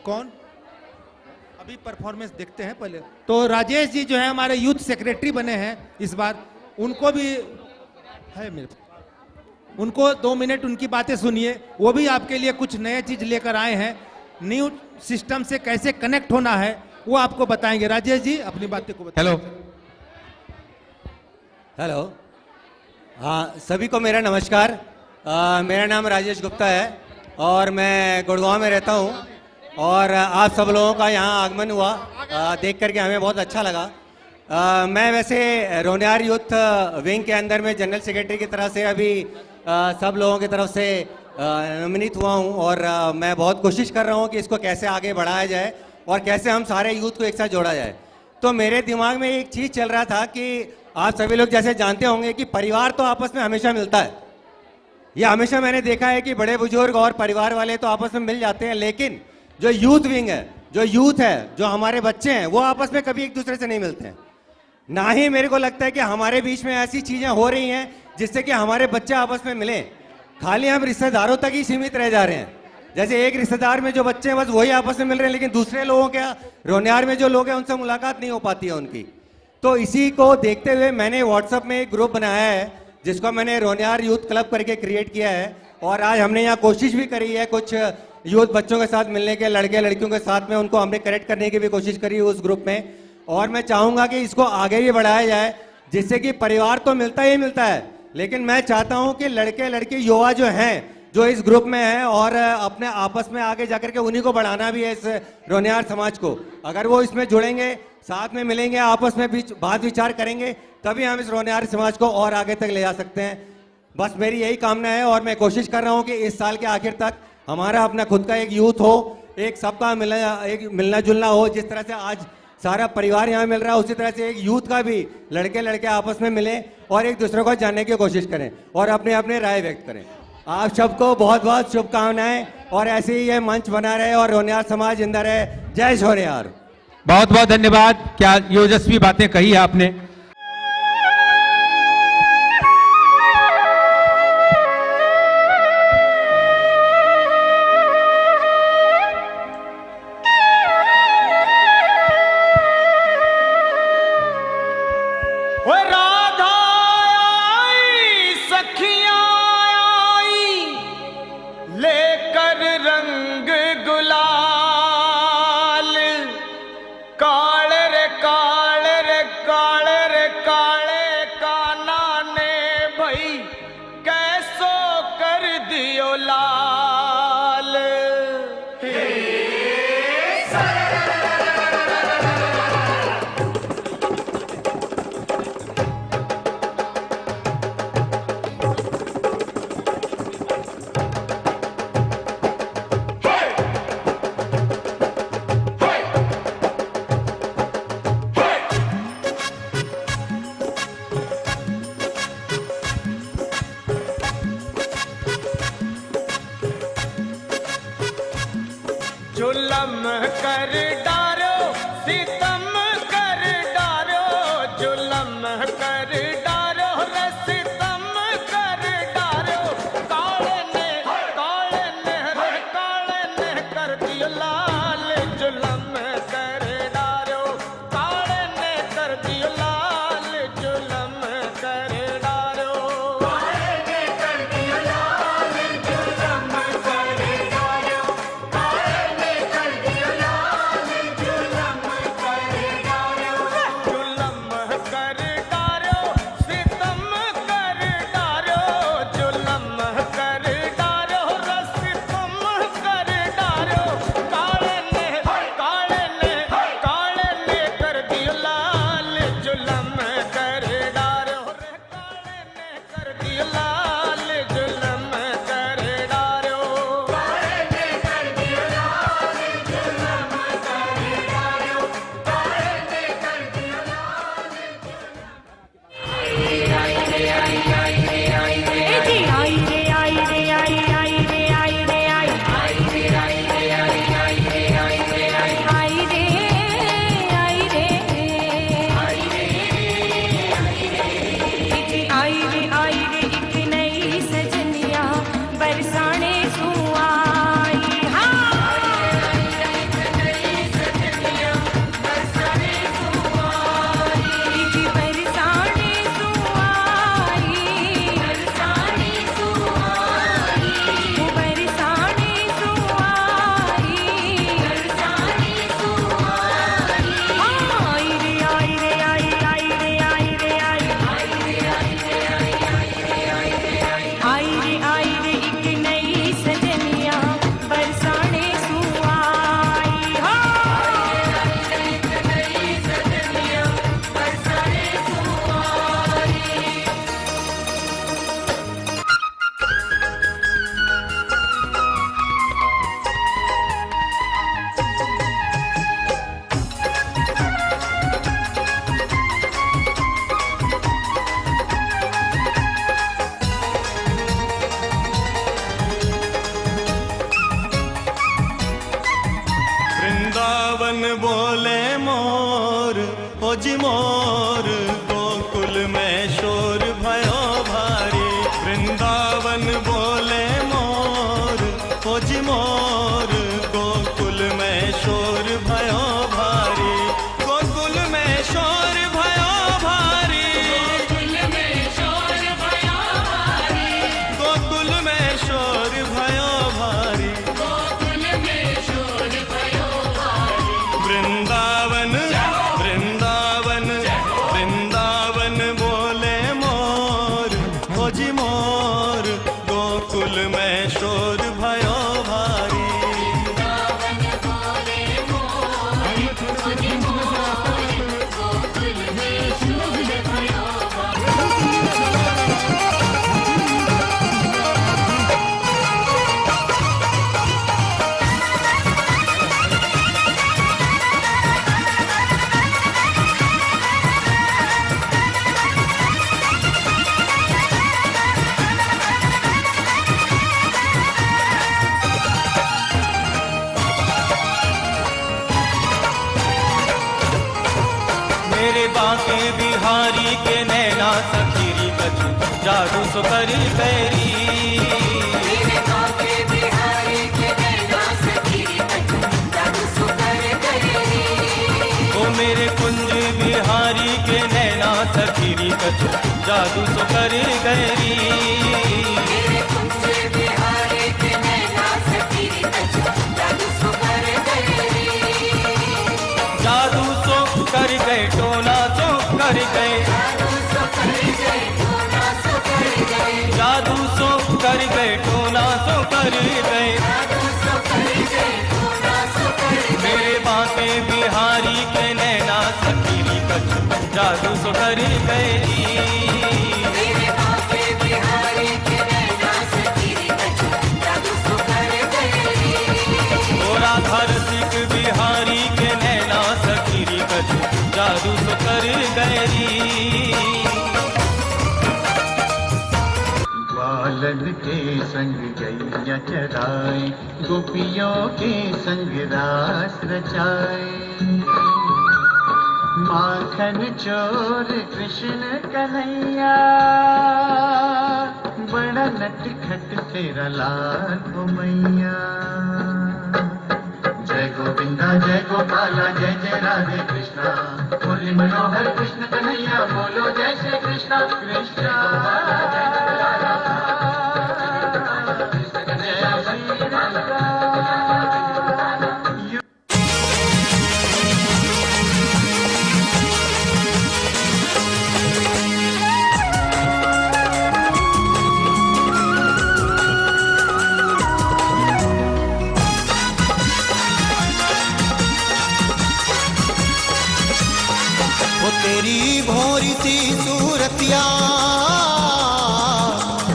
कौन, अभी परफॉर्मेंस देखते हैं पहले। तो राजेश जी जो है हमारे यूथ सेक्रेटरी बने हैं इस बार, उनको भी है मेरे, उनको 2 मिनट उनकी बातें सुनिए। वो भी आपके लिए कुछ नए चीज लेकर आए हैं, न्यू सिस्टम से कैसे कनेक्ट होना है वो आपको बताएंगे। राजेश जी अपनी बातें को बताएं। हेलो, हाँ सभी को मेरा नमस्कार। मेरा नाम राजेश गुप्ता है और मैं गुड़गांव में रहता हूँ, और आप सब लोगों का यहाँ आगमन हुआ देख करके हमें बहुत अच्छा लगा। मैं वैसे रोनियार यूथ विंग के अंदर में जनरल सेक्रेटरी की तरह से अभी सब लोगों की तरफ से नॉमिनेट हुआ हूँ, और मैं बहुत कोशिश कर रहा हूँ कि इसको कैसे आगे बढ़ाया जाए और कैसे हम सारे यूथ को एक साथ जोड़ा जाए। तो मेरे दिमाग में एक चीज़ चल रहा था कि आप सभी लोग जैसे जानते होंगे कि परिवार तो आपस में हमेशा मिलता है। ये हमेशा मैंने देखा है कि बड़े बुजुर्ग और परिवार वाले तो आपस में मिल जाते हैं, लेकिन जो यूथ विंग है, जो यूथ है, जो हमारे बच्चे हैं, वो आपस में कभी एक दूसरे से नहीं मिलते हैं। ना ही मेरे को लगता है कि हमारे बीच में ऐसी चीज़ें हो रही हैं जिससे कि हमारे बच्चे आपस में मिलें। खाली हम रिश्तेदारों तक ही सीमित रह जा रहे हैं। जैसे एक रिश्तेदार में जो बच्चे हैं बस वही आपस में मिल रहे हैं, लेकिन दूसरे लोगों के रोनियार में जो लोग हैं उनसे मुलाकात नहीं हो पाती है उनकी। तो इसी को देखते हुए मैंने व्हाट्सएप में एक ग्रुप बनाया है जिसको मैंने रोनियार यूथ क्लब करके क्रिएट किया है, और आज हमने यहाँ कोशिश भी करी है कुछ यूथ बच्चों के साथ मिलने के, लड़के लड़कियों के साथ में उनको हमने कनेक्ट करने की भी कोशिश करी है उस ग्रुप में। और मैं चाहूँगा कि इसको आगे भी बढ़ाया जाए, जिससे कि परिवार तो मिलता ही मिलता है, लेकिन मैं चाहता हूँ कि लड़के लड़की युवा जो हैं जो इस ग्रुप में हैं और अपने आपस में आगे जाकर के उन्हीं को बढ़ाना भी है इस रोनियार समाज को। अगर वो इसमें जुड़ेंगे, साथ में मिलेंगे, आपस में बात विचार करेंगे, तभी हम इस रोनियार समाज को और आगे तक ले जा सकते हैं। बस मेरी यही कामना है, और मैं कोशिश कर रहा हूँ कि इस साल के आखिर तक हमारा अपना खुद का एक यूथ हो, एक सबका मिलना जुलना हो। जिस तरह से आज सारा परिवार यहाँ मिल रहा है, उसी तरह से एक यूथ का भी लड़के लड़के आपस में मिलें और एक दूसरे को जानने की कोशिश करें और अपने अपने राय व्यक्त करें। आप सबको बहुत बहुत शुभकामनाएं और ऐसे ही ये मंच बना रहे और होनियार समाज जिंदा रहे। जय होनियार। बहुत बहुत धन्यवाद। क्या योजस्वी बातें कही आपने। लेकर रंग गुलाल, काले रे काले रे काले रे काले काना ने भाई कैसो कर दियो लाल। जुलम कर डारो सितम कर डारो, जुलम कर डारो रे सितम कर डारो। काले ने रे काले ने कर दियो लाल, जुलम कर डारो। काले ने कर दियो लाल, जुलम कर डारो। काले ने कर दियो लाल, जुलम कर डारो। वृंदावन बोले मोर हो जी मोर, गोकुल में शोर भयो भारी। वृंदावन बोले मोर हो जी मोर, गोकुल में शोर भयो भारी। गोकुल में शोर भयो भारी, गोकुल में शोर भयो भारी। गोकुल में शोर भयो भारी, गोकुल में शोर भयो भारी। वृंदावन वृंदावन कछु जादू सो करी बैरी मेरे काके बिहारी के नैना सखीरी कछु जादू सो कर गई ओ मेरे कुंज बिहारी के नैना सखीरी कछु जादू सो करी गैरी मेरे कुंज बिहारी के नैना सखीरी कछु जादू सो कर गई जादू सो कर गए टोना सो कर गए जादू सो कर गए टोना सो कर गए मेरे बांके बिहारी के नैना सखीरी कछु जादू सो कर गए मेरे बांके बिहारी के नैना सखीरी कछु जादू सो कर गई ओ राधा रसिक बिहारी के नैना सखीरी कछु जादू सो कर गए ग्वालन के संग गैया चराए गोपियों के संग रास रचाए माखन चोर कृष्ण कन्हैया बड़ा नटखट तेरा लाल ओ मैया जय गोविंदा जय गोपाला जय जय राधे कृष्णा मुरली मनोहर कृष्ण कन्हैया बोलो जय श्री कृष्णा कृष्णा वो तेरी भोरी सी सूरतिया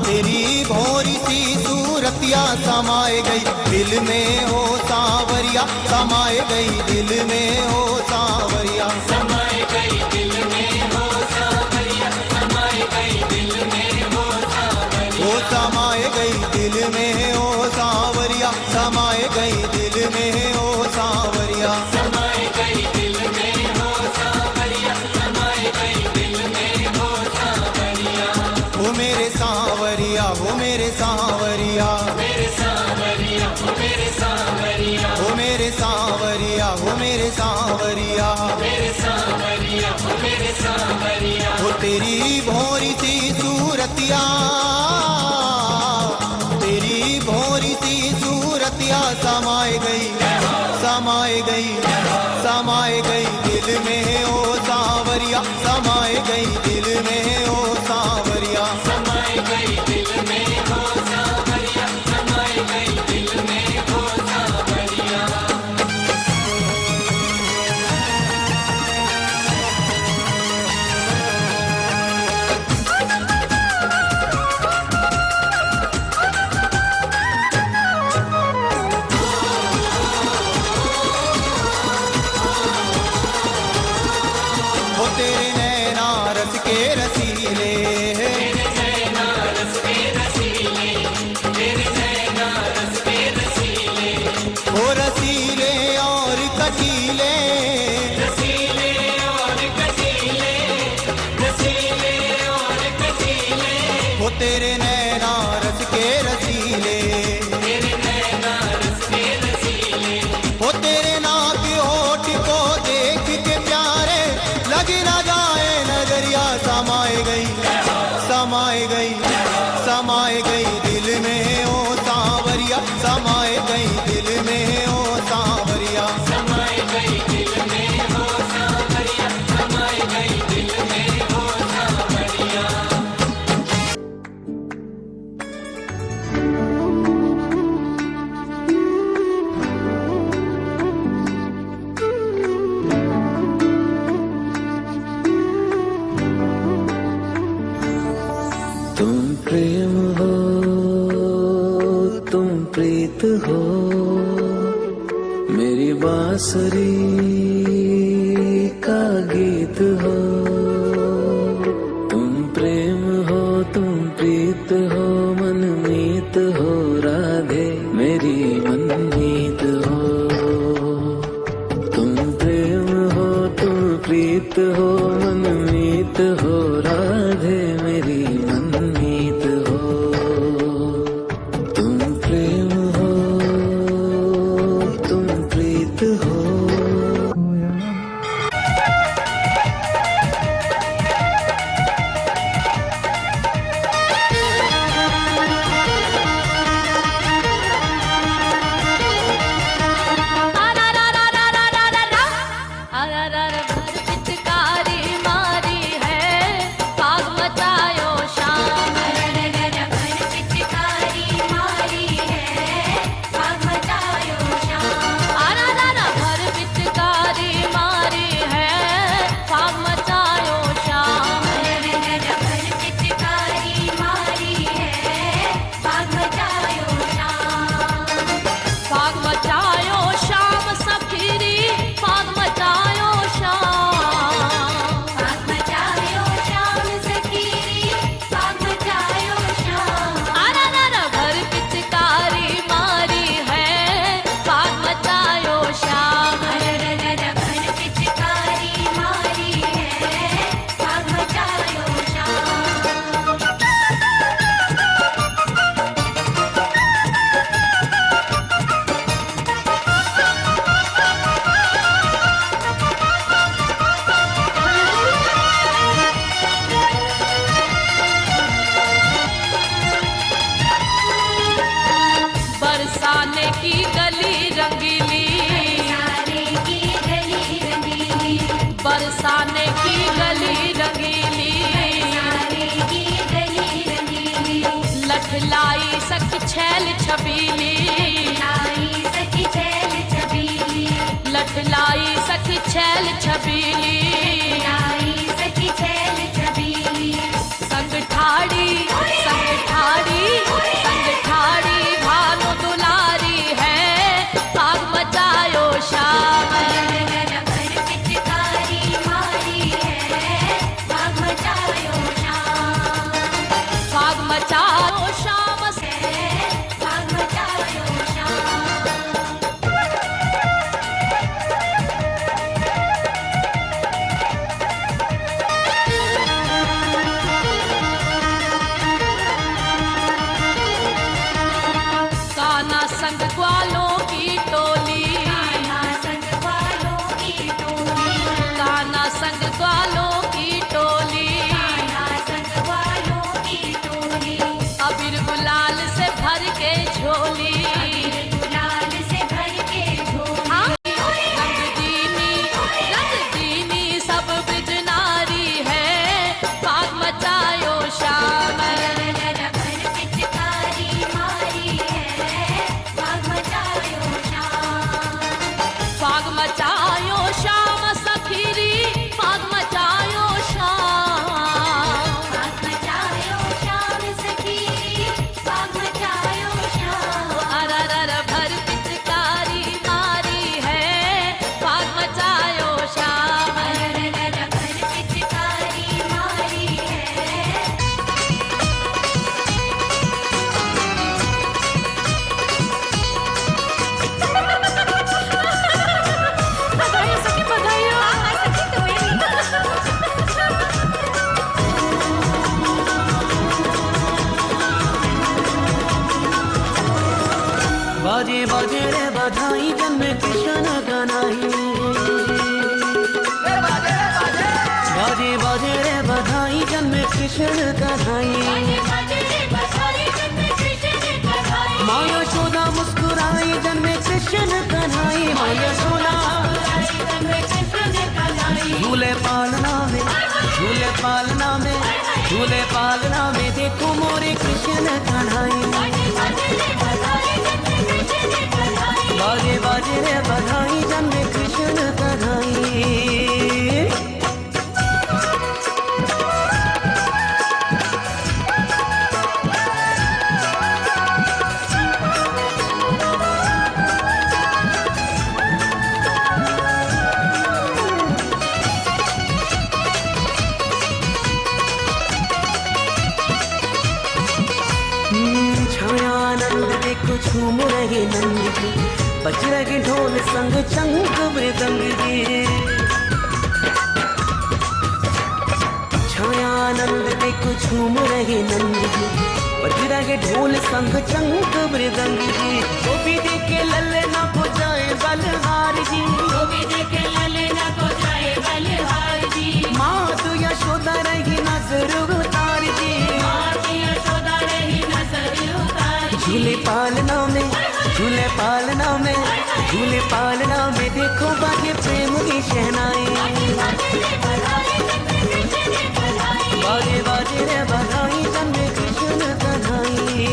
तेरी भोरी सी सूरतिया समाए गई दिल में हो सांवरिया समाए गई दिल में हो सांवरिया समाए गई दिल में हो सांवरिया समाए गई दिल में हो सांवरिया वो समाए गई दिल में हो सांवरिया समाए गई दिल में हो सांवरिया समाए गई दिल में हो सांवरिया समाए गई दिल में हो सांवरिया वो मेरे सांवरिया वो मेरे सांवरिया मेरे सांवरिया वो मेरे सांवरिया वो मेरे सांवरिया वो मेरे सांवरिया मेरे सांवरिया वो मेरे सांवरिया वो तेरी भोरी सी सूरतिया तेरी भोरी सी सूरतिया समाए गई समाए गई समाए गई दिल में ओ सांवरिया समाए गई दिल में ओ सांवरिया समाए गई दिल में हो सांवरिया समाए गई दिल में हो सांवरिया वो तेरे नैना रस के रसीले तेरे नैना रस के रसीले तेरे नैना रस के रसीले वो रसीले और कटीले रसीले और कटीले रसीले और कटीले वो तेरे नैना रस के रसीले तेरे नैना रस के रसीले वो तेरे नाक होठ को देख के प्यारे लग ना जाए नजरिया समाए गई समाए गई समाए गई दिल में ओ सांवरिया समाए गई दिल में ओ सांवरिया समाए गई दिल में हो सांवरिया समाए गई दिल में हो सांवरिया तुम प्रेम हो तुम प्रीत हो मेरी बांसुरी का गीत हो तुम प्रेम हो तुम प्रीत हो मनमीत हो राधे मेरी मनमीत हो तुम प्रेम हो तुम प्रीत हो मनमीत हो राधे मेरी बाजे बाजे रे बधाई जन्म कृष्ण कन्हई बाजे बाजे रे बधाई जन्म कृष्ण कन्हई माँ यशोदा मुस्कुराई जन्म कृष्ण कन्हई माँ यशोदा झूले पालना में झूले पालना में झूले पालना में देखो मोरे कृष्ण कन्हई बाजे बाजे रे बधाई जन्म कृष्ण कन्हई छायानंद देखो झूम रहे नंद जी बज रहे ढोल संग चंग मृदंग जी छायानंद देखो झूम रहे नंद जी बज रहे ढोल संग चंग मृदंग जी वो भी देखे ललना को जाए बलहार जी वो भी देखे ललना को जाए बलहार जी माँ तू यशोदा रही नजर उतार जी माँ तू यशोदा रही नजर उतार झूले पालना में झूले पालना में झूले पालना में देखो बाजे प्रेम की शहनाई बाजे बाजे रे बधाई जन्म कृष्ण कन्हई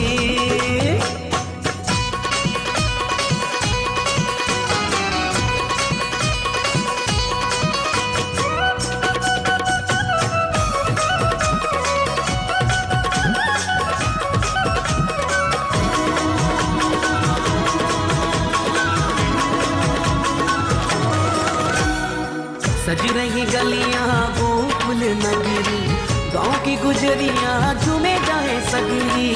सज रही गलियां गोकुल नगरी गांव की गुजरियां झूमे जाए सगरी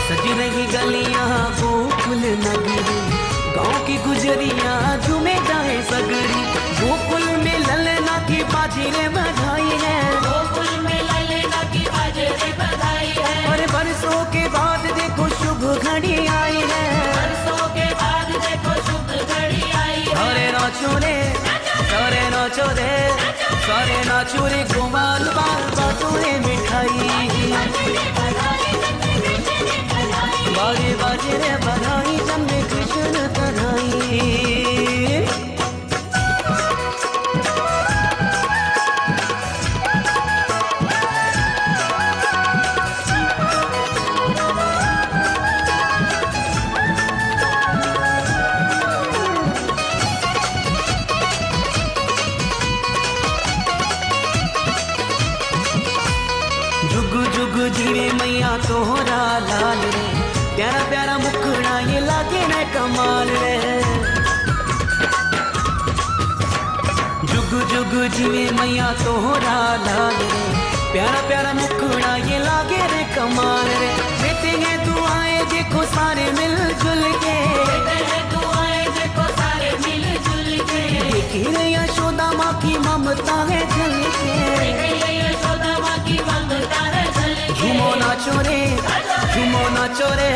सज रही गलियां गोकुल नगरी गांव की गुजरियां झूमे जाए सगरी गोकुल में ललना की बाजी रे बधाई है गोकुल में ललना की बाजी रे बधाई है और बरसों के बाद देखो शुभ घड़ी आई है बरसों के बाद देखो शुभ घड़ी आई है सारे नाचो रे सारे नाचो रे गोमाल बाल बातों रे मिठाई बाजे बाजे रे बधाई जन्म कृष्ण कन्हई जीवे मैया तोहरा लाल रे प्यारा प्यारा मुखड़ा ये लागे न कमाल रे जुग जुग जीवे मैया तोहरा लाल रे प्यारा प्यारा मुखड़ा ये लागे रे कमाल रे बेटे हैं दुआएं देखो सारे मिलजुल के देखो सारे मिलजुल के देखी रे यशोदा माँ की ममता है झल के यशोदा माँ की ममता है झूमो नाचो रे झूमो नाचो रे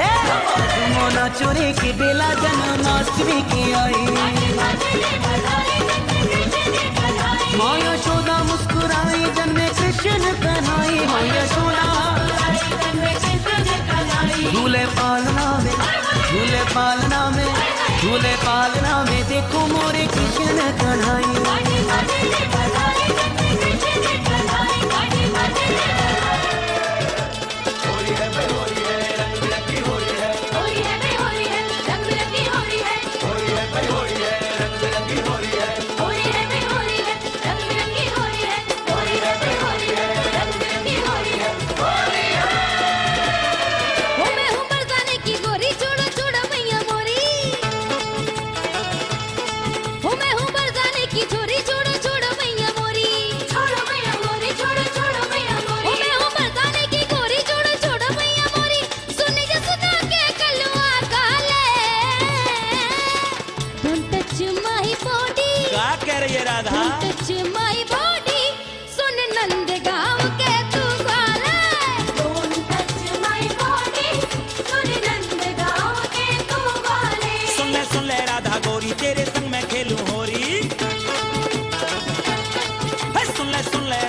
झूमो नाचो रे कि बेला जन्माष्टमी की आई माँ यशोदा मुस्कुराई जन्म कृष्ण कन्हई माँ यशोदा झूले पालना में झूले पालना में झूले पालना में देखो मोरे कृष्ण कन्हई की छोरी छोड़ो छोड़ो मैया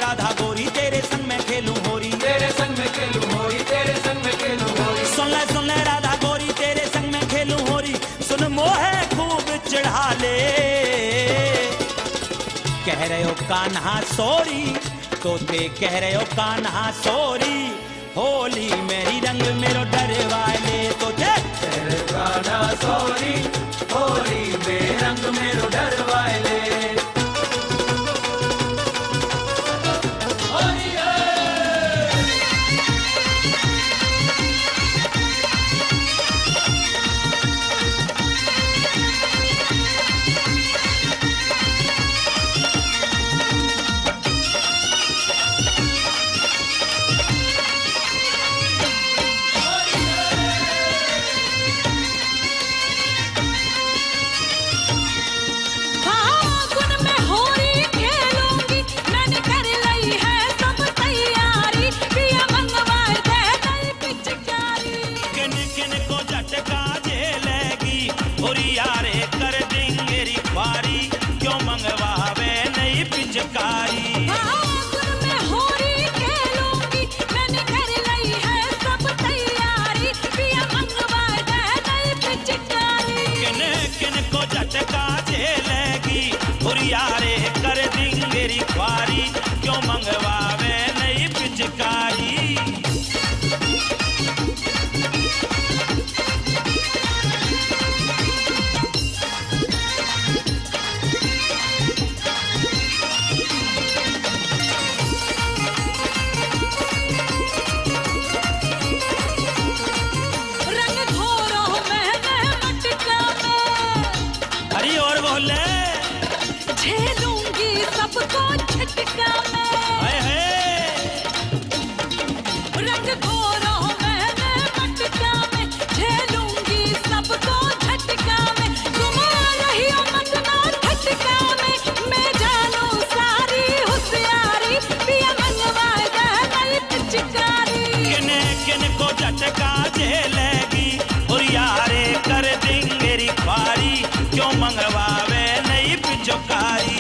राधा गोरी तेरे संग में खेलूं होरी, तेरे संग में खेलूं होरी, तेरे संग में खेलूं होरी। सुन ले राधा गोरी तेरे संग में खेलूं होरी, सुन मोहे खूब चढ़ा ले। कह रहे हो कान्हा सोरी, तोते कह रहे हो कान्हा सोरी, होली मेरी रंग मेरो डरवा ले। तो तेरे कान्हा सोरी, होली मेरे रंग मेरो डरवा ले। क्यों मंगवावे नई पिचकारी। रंग घोरो मैं मटका में, हरी और बोले झेलूंगी सबको झटका में। रंग घोरो मैं मटका में, झेलूंगी सबको झटका में। तुम रही हो मटना झटका में, मैं जानू सारी होशियारी, पिया मंगवाए नई पिचकारी। किने किन को झटका झेलेगी और यारे कर देंगे पारी, क्यों मंगवावे नई पिचकारी।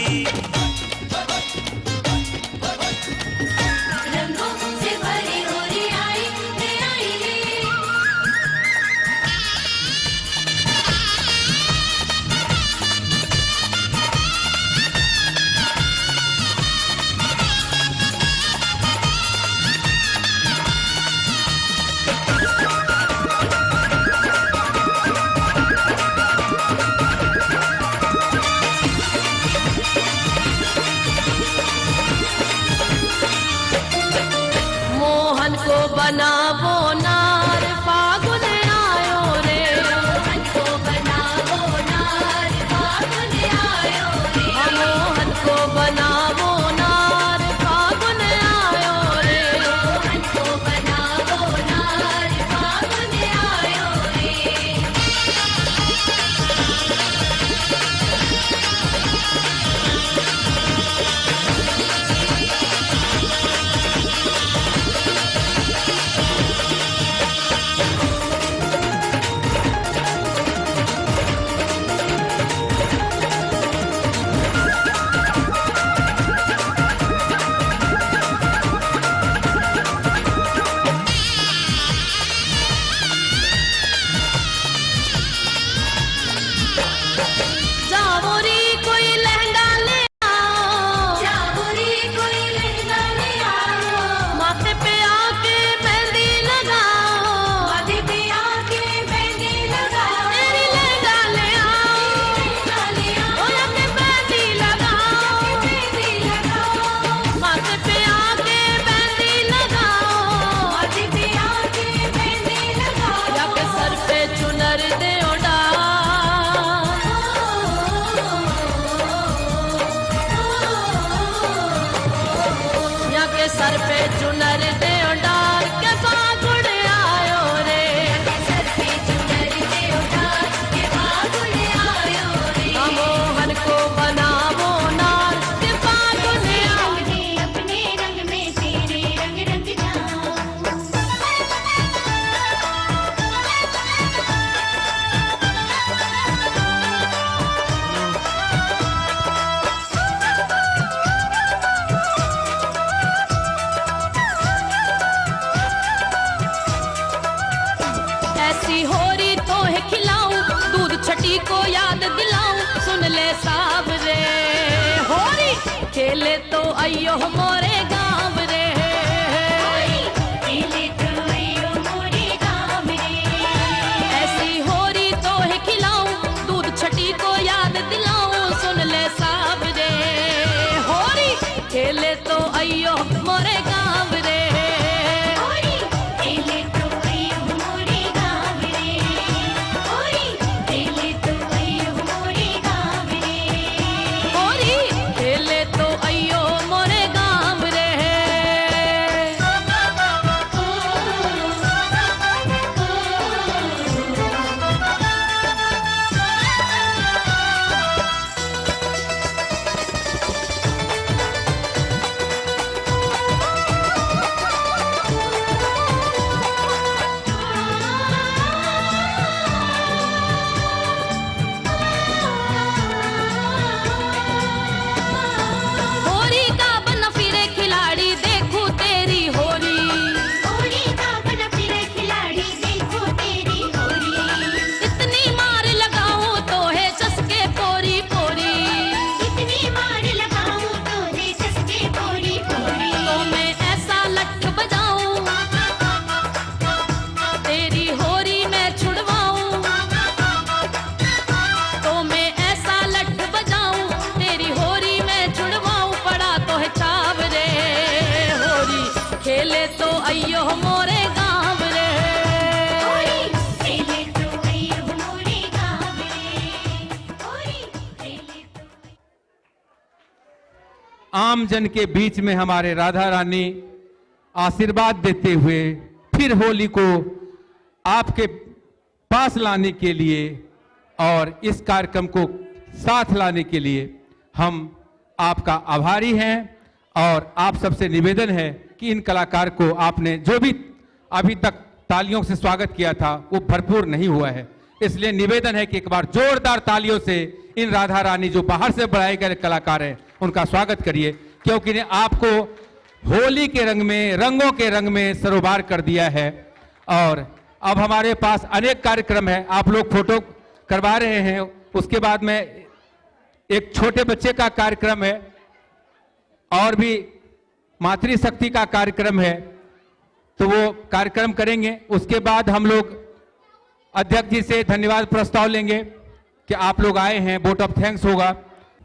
बनावो नार फागुन आयो रे, मोहन को बनावो नार फागुन आयो रे। मोहन को बनावो नार फागुन आयो रे, मोहन को बनावो नार फागुन आयो रे। सर पे चुनर दे डाल के फागुन आयो रे, सर पे चुनर दे डाल के फागुन आयो रे। मोहन को बनावो नार के फागुन आयो रे, अपने रंग में तेरे रंग रंग जाऊं। खेले तो अयो मोरे गाँव रे, खेले तो अयो मोरे गाँव रे। ऐसी होरी तो है खिलाऊं, दूध छटी को याद दिलाऊं, सुन ले साब रे। होरी खेले तो अयो मोरे गाँव रे, खेले तो अयो मोरे गाँव रे, खेले तो अयो मोरे गाँव रे, होरी खेले तो अयो मोरे गाँव रे। होरी का बन फिरे खिलाड़ी देखूं तेरी होरी, होरी का बन फिरे खिलाड़ी देखूं तेरी होरी। इतनी मार लगाऊं तो है चस्के पोरी पोरी, इतनी मार लगाऊं तो है चस्के पोरी पोरी। तो मैं ऐसा लठ बजाऊं तेरी होरी मैं छुड़वाऊं, तो मैं ऐसा लठ बजाऊं तेरी होरी मैं छुड़वाऊं। पड़ा तो है चाव रे, होरी खेले तो अयो मोरे गाँव रे, खेले तो अयो मोरे गाँव रे, खेले तो। आम जन के बीच में हमारे राधा रानी आशीर्वाद देते हुए फिर होली को आपके पास लाने के लिए और इस कार्यक्रम को साथ लाने के लिए हम आपका आभारी हैं। और आप सबसे निवेदन है कि इन कलाकार को आपने जो भी अभी तक तालियों से स्वागत किया था वो भरपूर नहीं हुआ है, इसलिए निवेदन है कि एक बार जोरदार तालियों से इन राधा रानी जो बाहर से बुलाए गए कलाकार हैं उनका स्वागत करिए, क्योंकि ने आपको होली के रंग में, रंगों के रंग में सरोबार कर दिया है। और अब हमारे पास अनेक कार्यक्रम है, आप लोग फोटो करवा रहे हैं, उसके बाद में एक छोटे बच्चे का कार्यक्रम है और भी मातृशक्ति का कार्यक्रम है, तो वो कार्यक्रम करेंगे। उसके बाद हम लोग अध्यक्ष जी से धन्यवाद प्रस्ताव लेंगे कि आप लोग आए हैं, वोट ऑफ थैंक्स होगा।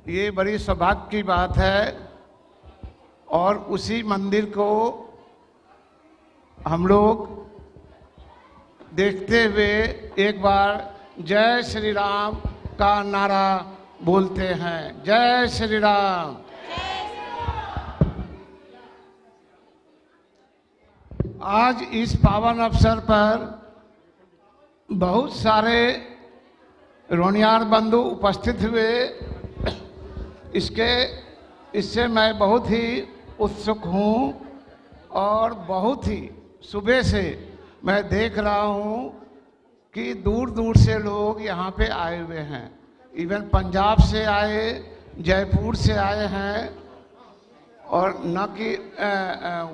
ये बड़ी सौभाग्य की बात है और उसी मंदिर को हम लोग देखते हुए एक बार जय श्री राम का नारा बोलते हैं। जय श्री राम। आज इस पावन अवसर पर बहुत सारे रोनियार बंधु उपस्थित हुए, इससे मैं बहुत ही उत्सुक हूँ और बहुत ही सुबह से मैं देख रहा हूँ कि दूर दूर से लोग यहाँ पे आए हुए हैं। इवन पंजाब से आए, जयपुर से आए हैं और न कि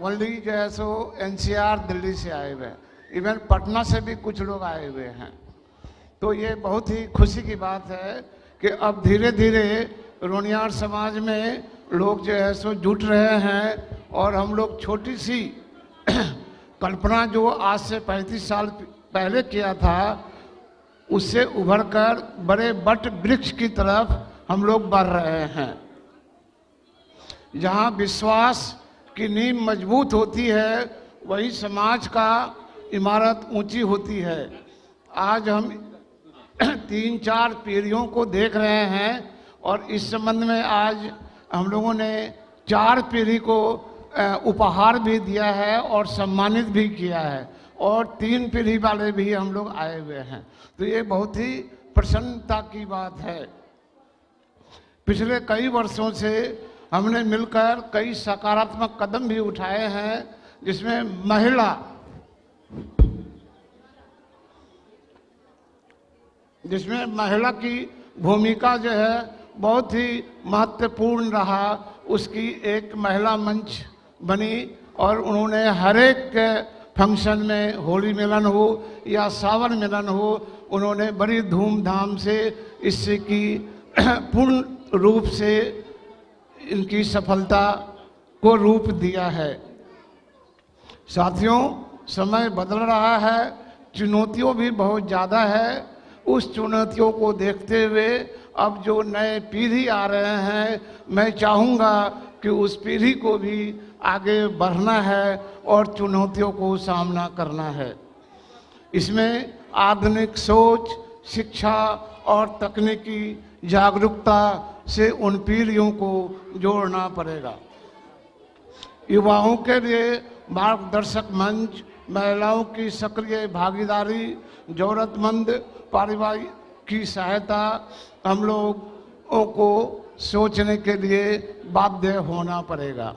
ओनली जो है सो एनसीआर दिल्ली से आए हुए हैं, इवन पटना से भी कुछ लोग आए हुए हैं। तो ये बहुत ही खुशी की बात है कि अब धीरे धीरे रोनियार समाज में लोग जो है सो जुट रहे हैं और हम लोग छोटी सी कल्पना जो आज से 35 साल पहले किया था उससे उभरकर बड़े बट वृक्ष की तरफ हम लोग बढ़ रहे हैं। जहाँ विश्वास की नींव मजबूत होती है वही समाज का इमारत ऊंची होती है। आज हम 3-4 पीढ़ियों को देख रहे हैं और इस संबंध में आज हम लोगों ने 4 पीढ़ी को उपहार भी दिया है और सम्मानित भी किया है और 3 पीढ़ी वाले भी हम लोग आए हुए हैं। तो ये बहुत ही प्रसन्नता की बात है। पिछले कई वर्षों से हमने मिलकर कई सकारात्मक कदम भी उठाए हैं, जिसमें महिला की भूमिका जो है बहुत ही महत्वपूर्ण रहा। उसकी एक महिला मंच बनी और उन्होंने हर एक फंक्शन में, होली मिलन हो या सावन मिलन हो, उन्होंने बड़ी धूमधाम से इससे की पूर्ण रूप से इनकी सफलता को रूप दिया है। साथियों, समय बदल रहा है, चुनौतियों भी बहुत ज़्यादा है। उस चुनौतियों को देखते हुए अब जो नए पीढ़ी आ रहे हैं, मैं चाहूँगा कि उस पीढ़ी को भी आगे बढ़ना है और चुनौतियों को सामना करना है। इसमें आधुनिक सोच, शिक्षा और तकनीकी जागरूकता से उन पीढ़ियों को जोड़ना पड़ेगा। युवाओं के लिए मार्गदर्शक मंच, महिलाओं की सक्रिय भागीदारी, जरूरतमंद परिवार की सहायता हम लोगों को सोचने के लिए बाध्य होना पड़ेगा।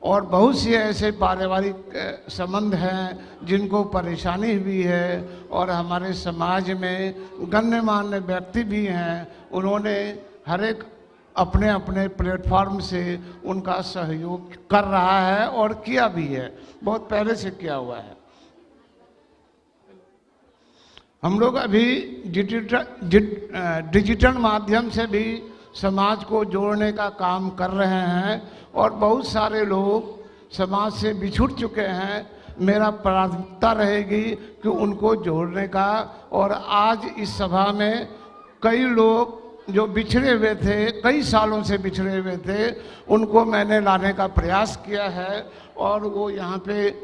और बहुत सी ऐसे पारिवारिक संबंध हैं जिनको परेशानी भी है और हमारे समाज में गण्यमान्य व्यक्ति भी हैं, उन्होंने हर एक अपने अपने प्लेटफॉर्म से उनका सहयोग कर रहा है और किया भी है, बहुत पहले से किया हुआ है। हम लोग अभी डिजिटल माध्यम से भी समाज को जोड़ने का काम कर रहे हैं और बहुत सारे लोग समाज से बिछुड़ चुके हैं। मेरा प्राथमिकता रहेगी कि उनको जोड़ने का, और आज इस सभा में कई लोग जो बिछड़े हुए थे, कई सालों से बिछड़े हुए थे, उनको मैंने लाने का प्रयास किया है और वो यहाँ पे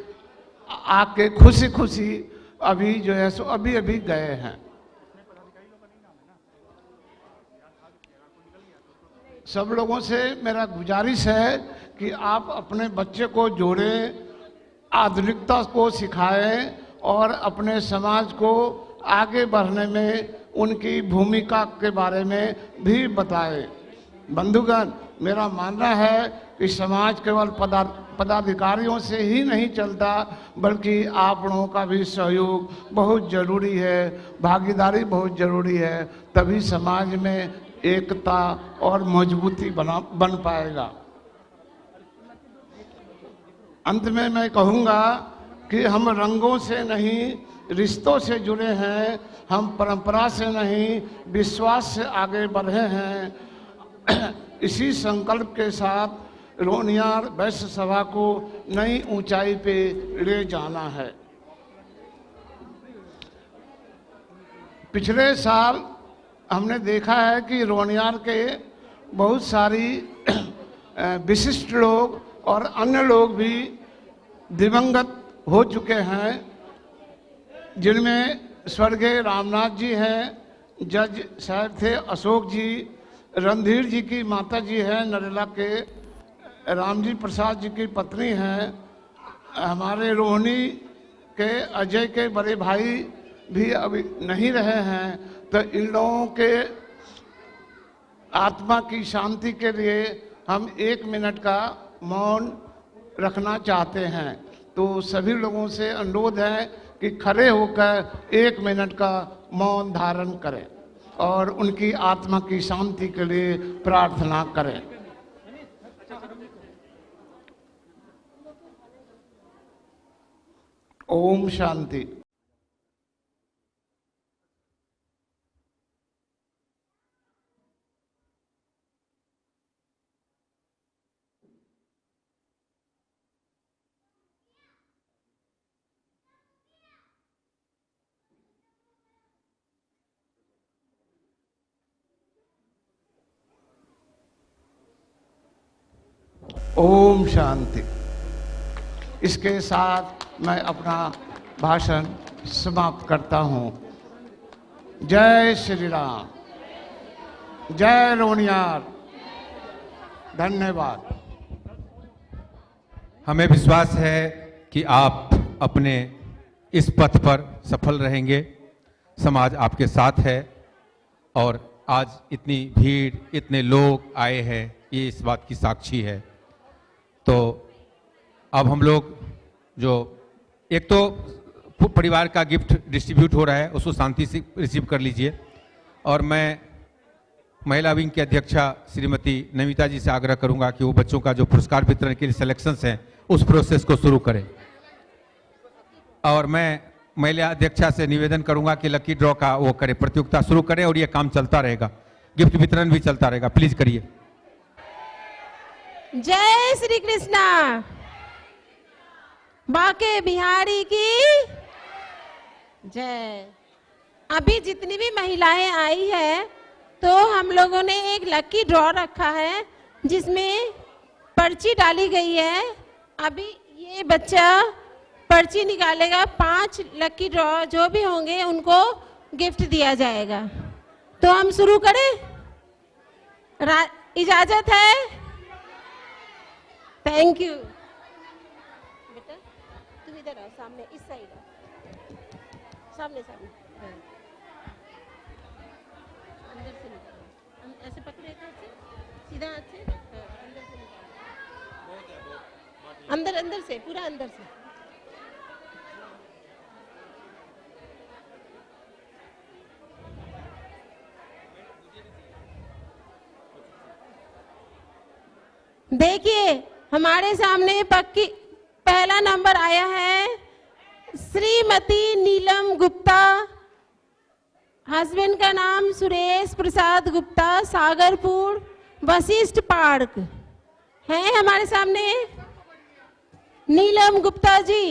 आके खुशी खुशी अभी जो है सो अभी गए हैं। सब लोगों से मेरा गुजारिश है कि आप अपने बच्चे को जोड़ें, आधुनिकता को सिखाएं और अपने समाज को आगे बढ़ने में उनकी भूमिका के बारे में भी बताएं। बंधुगण, मेरा मानना है कि समाज केवल पदाधिकारियों से ही नहीं चलता, बल्कि आप लोगों का भी सहयोग बहुत जरूरी है, भागीदारी बहुत जरूरी है, तभी समाज में एकता और मजबूती बन पाएगा। अंत में मैं कहूँगा कि हम रंगों से नहीं, रिश्तों से जुड़े हैं, हम परंपरा से नहीं, विश्वास से आगे बढ़े हैं। इसी संकल्प के साथ रोनियार वैश्य सभा को नई ऊंचाई पे ले जाना है। पिछले साल हमने देखा है कि रोनियार के बहुत सारी विशिष्ट लोग और अन्य लोग भी दिवंगत हो चुके हैं, जिनमें स्वर्गीय रामनाथ जी हैं, जज साहब थे अशोक जी, रणधीर जी की माता जी हैं, नरेला के रामजी प्रसाद जी की पत्नी हैं, हमारे रोहिणी के अजय के बड़े भाई भी अभी नहीं रहे हैं। तो इन लोगों के आत्मा की शांति के लिए हम 1 मिनट का मौन रखना चाहते हैं। तो सभी लोगों से अनुरोध है कि खड़े होकर 1 मिनट का मौन धारण करें और उनकी आत्मा की शांति के लिए प्रार्थना करें। ओम शांति। ओम शांति। इसके साथ मैं अपना भाषण समाप्त करता हूं। जय श्री राम, जय रोनियार, धन्यवाद। हमें विश्वास है कि आप अपने इस पथ पर सफल रहेंगे। समाज आपके साथ है और आज इतनी भीड़, इतने लोग आए हैं, ये इस बात की साक्षी है। तो अब हम लोग जो एक तो परिवार का गिफ्ट डिस्ट्रीब्यूट हो रहा है, उसको शांति से रिसीव कर लीजिए। और मैं महिला विंग की अध्यक्षा श्रीमती नमिता जी से आग्रह करूंगा कि वो बच्चों का जो पुरस्कार वितरण के लिए सिलेक्शंस हैं उस प्रोसेस को शुरू करें। और मैं महिला अध्यक्षा से निवेदन करूंगा कि लकी ड्रॉ का वो करें, प्रतियोगिता शुरू करें और ये काम चलता रहेगा, गिफ्ट वितरण भी चलता रहेगा। प्लीज करिए। जय श्री कृष्णा। बाके बिहारी की जय। अभी जितनी भी महिलाएं आई है तो हम लोगों ने एक लकी ड्रॉ रखा है जिसमें पर्ची डाली गई है। अभी ये बच्चा पर्ची निकालेगा, 5 लकी ड्रॉ जो भी होंगे उनको गिफ्ट दिया जाएगा। तो हम शुरू करें? इजाजत है? Thank you. बेटा तुम इधर आओ, सामने इस साइड आओ, सामने सामने। अंदर से निकालो, ऐसे पकड़े थे, सीधा हाथ से अंदर से निकालो, अंदर अंदर से, पूरा अंदर से। देखिए हमारे सामने पहला नंबर आया है श्रीमती नीलम गुप्ता, हस्बैंड का नाम सुरेश प्रसाद गुप्ता, सागरपुर वशिष्ठ पार्क है हमारे सामने। नीलम गुप्ता जी,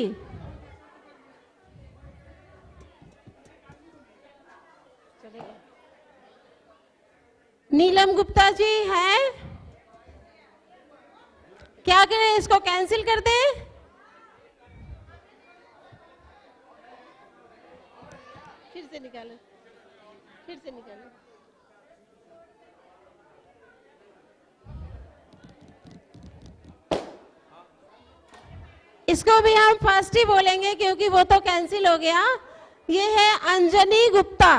नीलम गुप्ता जी हैं? क्या करें, इसको कैंसिल कर दें? फिर से निकालो, फिर से निकालो। इसको भी हम फर्स्ट ही बोलेंगे क्योंकि वो तो कैंसिल हो गया। ये है अंजनी गुप्ता,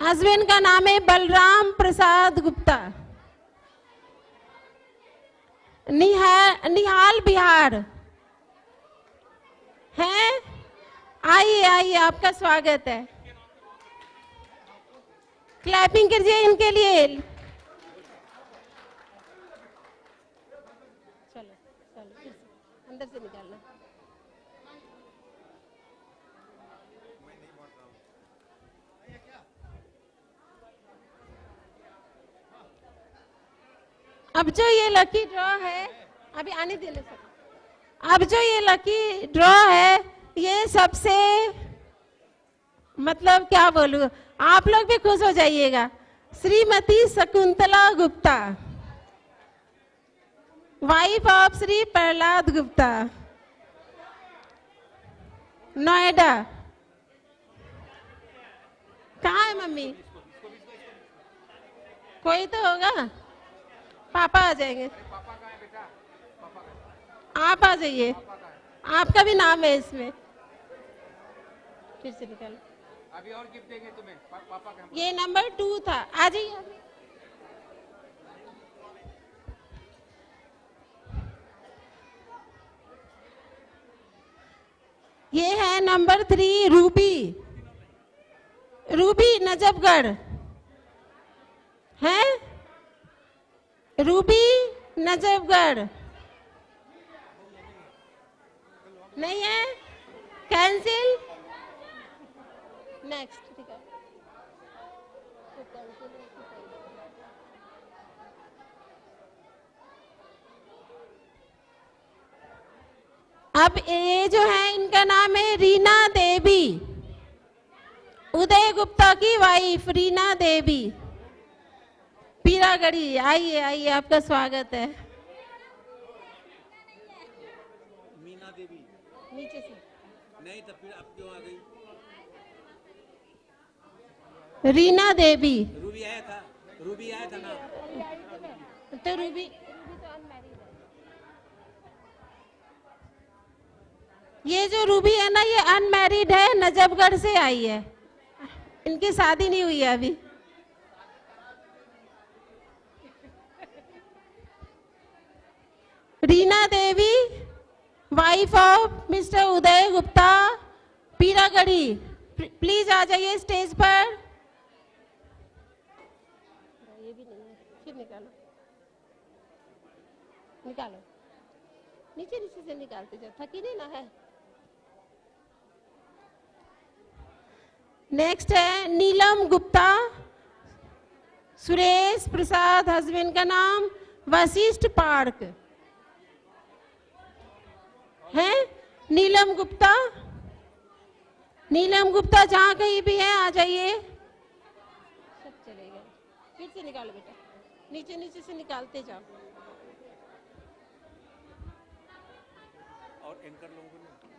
हस्बैंड का नाम है बलराम प्रसाद गुप्ता, निहाल बिहार है। आइए आइए, आपका स्वागत है। क्लैपिंग कीजिए इनके लिए। चलो चलो, अंदर से निकालना। अब जो ये लकी ड्रॉ है, अभी आने दे सर। अब जो ये लकी ड्रॉ है, ये सबसे मतलब क्या बोलूं, आप लोग भी खुश हो जाइएगा। Shrimati Shakuntala Gupta, wife of Shri Prahlad Gupta, Noida. कहाँ है मम्मी? कोई तो होगा। पापा आ जाएंगे। आप आ जाइए, आपका भी नाम है इसमें। फिर से निकालो। अभी और गिफ्ट देंगे तुम्हें। पापा का ये नंबर 2 था। आ जाइए। ये है नंबर 3 रूबी, रूबी नजफगढ़ है। रूबी नजफगढ़ नहीं है, कैंसिल। नेक्स्ट, ठीक है। अब ये जो है इनका नाम है रीना देवी, उदय गुप्ता की वाइफ रीना देवी, पीरागढ़ी। आइए आइए, आपका स्वागत है। मीना देवी नीचे से नहीं, तो फिर आप क्यों आ गई? रीना देवी। रूबी आया था, रूबी आया था ना। तो रूबी ये जो रूबी है ना, ये अनमैरिड है, नजफगढ़ से आई है, इनकी शादी नहीं हुई है अभी। Reena Devi, wife of mister Uday Gupta, Piragarhi. Please आ जाइए स्टेज पर। ये भी नहीं है, फिर निकालो, निकालो, नीचे नीचे से निकालते जाओ, थकी नहीं ना है। नेक्स्ट है नीलम गुप्ता, सुरेश प्रसाद, हस्बैंड का नाम, वशिष्ठ पार्क है। नीलम गुप्ता, नीलम गुप्ता जहाँ कहीं भी है आ जाइए। सब चले गए, फिर से निकालो बेटा, नीचे नीचे से निकालते जाओ।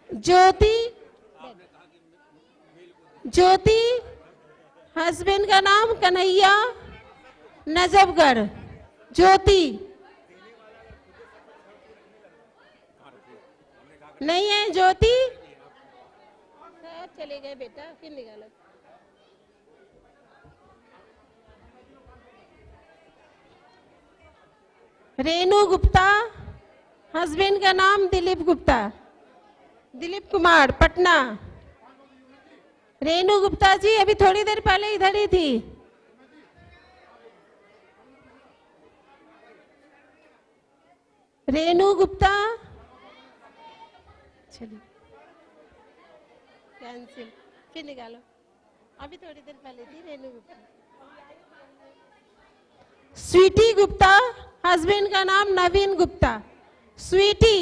ज्योति, ज्योति हस्बैंड का नाम कन्हैया नजफगढ़। ज्योति नहीं है, ज्योति सब चले गए बेटा, फिर निकालो। रेणु गुप्ता, हस्बैंड का नाम दिलीप गुप्ता, दिलीप कुमार, पटना। रेणु गुप्ता जी अभी थोड़ी देर पहले इधर ही थी। रेणु गुप्ता चलिए कैंसिल, फिर निकालो। अभी थोड़ी देर पहले थी रेणु गुप्ता। स्वीटी गुप्ता, हस्बैंड का नाम नवीन गुप्ता। स्वीटी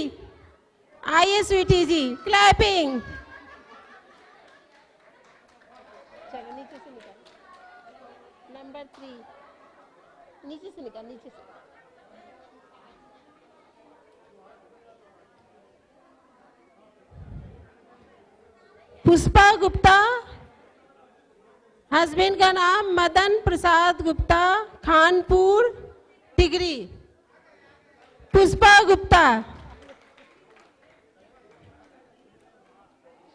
आइए, स्वीटी जी क्लैपिंग। चलो नीचे से निकाल, नंबर 3 नीचे से निकाल, नीचे से। पुष्पा गुप्ता, हस्बैंड का नाम मदन प्रसाद गुप्ता, खानपुर टिगरी। पुष्पा गुप्ता।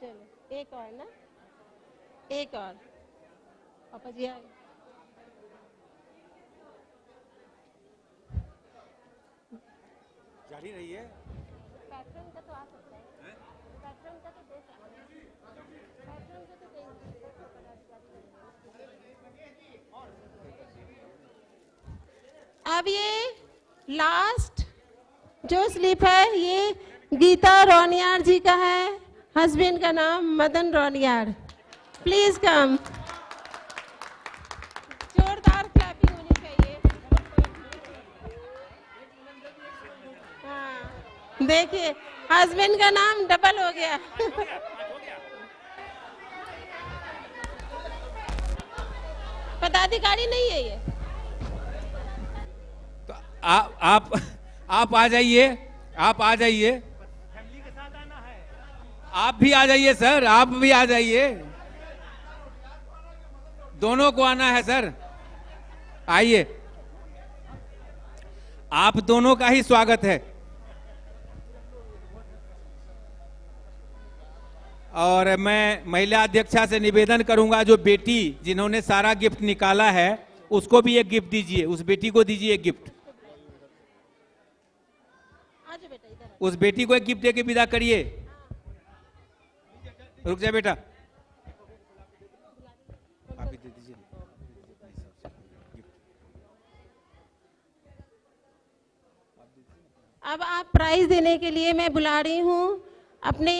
चलो एक और ना, एक और। पापा जी आ गए। जारी रही है। पैटर्न का तो आ सकता है, पैटर्न का तो दे सकते हैं, पैटर्न का तो देंगे। अब ये लास्ट जो स्लिप है ये गीता रोनियार जी का है, हस्बैंड का नाम मदन रोनियार। प्लीज कम, जोरदार क्लैपिंग होनी चाहिए। हाँ देखिए, हस्बैंड का नाम डबल हो गया। पदाधिकारी नहीं है ये। तो आप आ जाइए, आप आ जाइए, आप भी आ जाइए सर, आप भी आ जाइए, दोनों को आना है सर। आइए, आप दोनों का ही स्वागत है। और मैं महिला अध्यक्षा से निवेदन करूंगा, जो बेटी जिन्होंने सारा गिफ्ट निकाला है उसको भी एक गिफ्ट दीजिए, उस बेटी को दीजिए एक गिफ्ट, उस बेटी को एक गिफ्ट देके विदा करिए। रुक जा बेटा, आप भी दे दीजिए। अब आप प्राइज देने के लिए मैं बुला रही हूँ अपने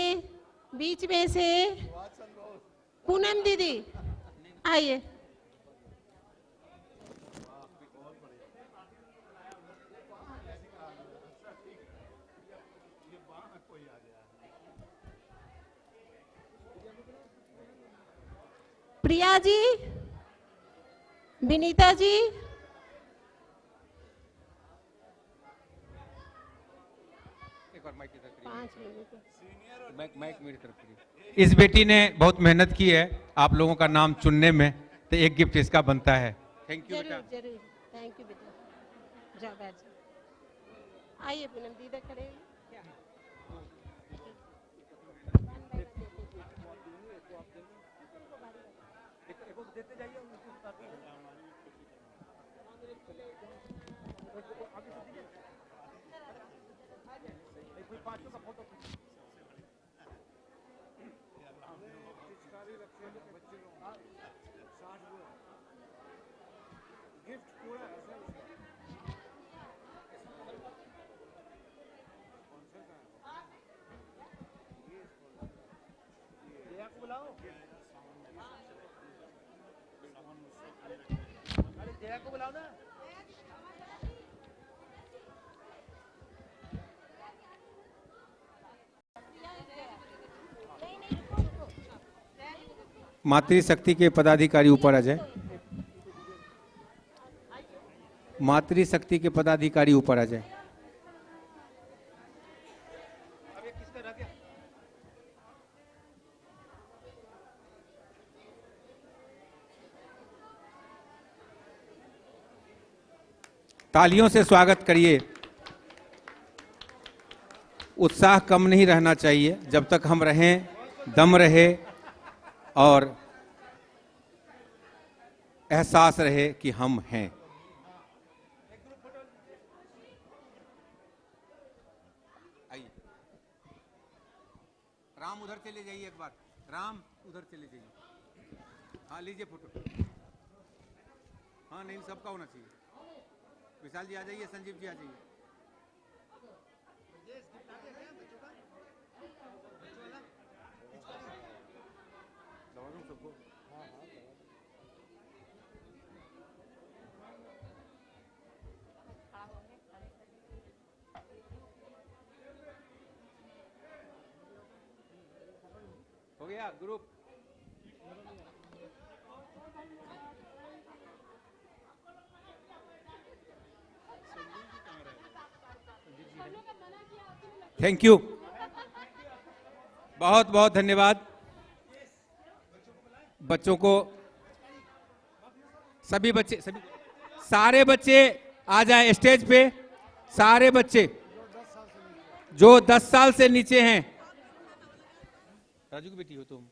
बीच में से पूनम दीदी, आइए। प्रिया जी, विनीता जी, इस बेटी ने बहुत मेहनत की है आप लोगों का नाम चुनने में, तो एक गिफ्ट इसका बनता है। थैंक यू बेटा। जरूर, थैंक यू बेटा। जाओ बैठ जाओ। आइए पूनम दीदी खड़े हुए। मातृशक्ति के पदाधिकारी ऊपर आ जाए। मातृशक्ति के पदाधिकारी ऊपर आ जाए। तालियों से स्वागत करिए। उत्साह कम नहीं रहना चाहिए। जब तक हम रहें, दम रहे और एहसास रहे कि हम हैं। आइए, राम उधर चले जाइए एक बार। राम उधर चले जाइए। हाँ, लीजिए फोटो। हाँ, नहीं, सबका होना चाहिए। विशाल जी आ जाइए, संजीव जी आ जाइए। हो गया ग्रुप। थैंक यू, बहुत बहुत धन्यवाद। बच्चों को, सभी बच्चे, सभी सारे बच्चे आ जाएं स्टेज पे। सारे बच्चे जो 10 साल से नीचे हैं। राजू की बेटी हो तुम?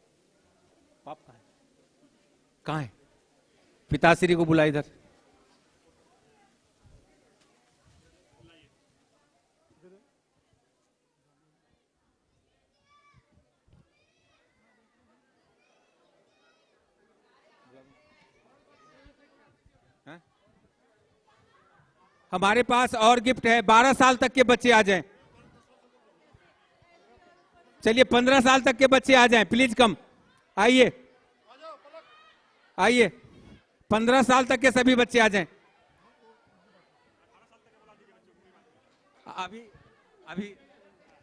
पाप कहाँ है? कहाँ है? पिताश्री को बुला इधर। हमारे पास और गिफ्ट है। 12 साल तक के बच्चे आ जाएं। चलिए 15 साल तक के बच्चे आ जाएं, प्लीज कम। आइए आइए, 15 साल तक के सभी बच्चे आ जाएं। अभी अभी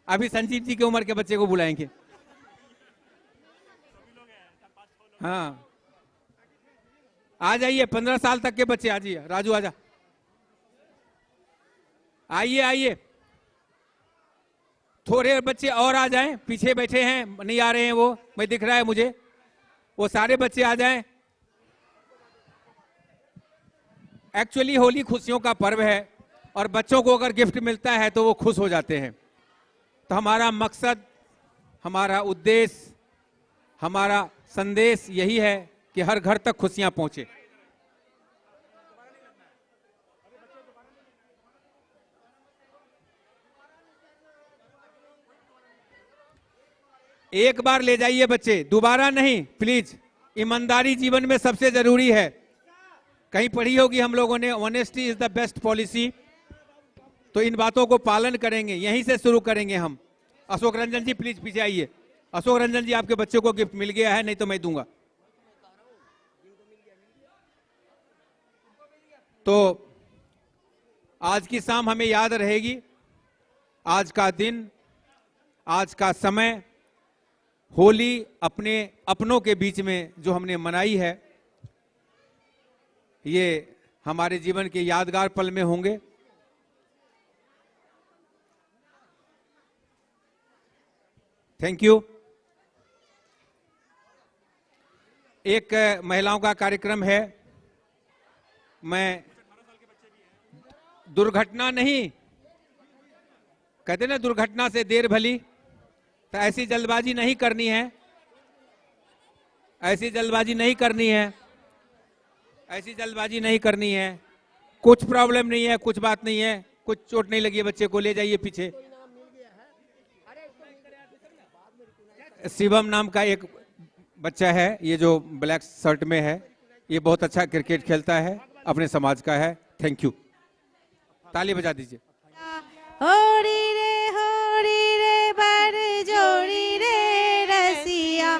अभी संजीव जी की उम्र के बच्चे को बुलाएंगे। हाँ, आ जाइए, 15 साल तक के बच्चे आ जाइए। राजू आजा, आइए आइए। थोड़े बच्चे और आ जाएं, पीछे बैठे हैं, नहीं आ रहे हैं वो, मैं दिख रहा है मुझे। वो सारे बच्चे आ जाएं। एक्चुअली होली खुशियों का पर्व है और बच्चों को अगर गिफ्ट मिलता है तो वो खुश हो जाते हैं। तो हमारा मकसद, हमारा उद्देश्य, हमारा संदेश यही है कि हर घर तक खुशियां पहुंचे। एक बार ले जाइए बच्चे, दोबारा नहीं प्लीज। ईमानदारी जीवन में सबसे जरूरी है। कहीं पढ़ी होगी हम लोगों ने, honesty is the best policy. तो इन बातों को पालन करेंगे, यहीं से शुरू करेंगे हम। अशोक रंजन जी प्लीज पीछे आइए। अशोक रंजन जी, आपके बच्चे को गिफ्ट मिल गया है, नहीं तो मैं दूंगा। तो आज की शाम हमें याद रहेगी। आज का दिन, आज का समय, होली अपने अपनों के बीच में जो हमने मनाई है, ये हमारे जीवन के यादगार पल में होंगे। Thank you. एक महिलाओं का कार्यक्रम है। मैं दुर्घटना नहीं कहते ना, दुर्घटना से देर भली। तो ऐसी जल्दबाजी नहीं करनी है, ऐसी जल्दबाजी नहीं करनी है, ऐसी जल्दबाजी नहीं करनी है। कुछ प्रॉब्लम नहीं है, कुछ बात नहीं है, कुछ चोट नहीं लगी है बच्चे को। ले जाइए पीछे। शिवम नाम का एक बच्चा है, ये जो ब्लैक शर्ट में है, ये बहुत अच्छा क्रिकेट खेलता है, अपने समाज का है। थैंक यू, ताली बजा दीजिए। होरी रे बर जोड़ी रे रसिया,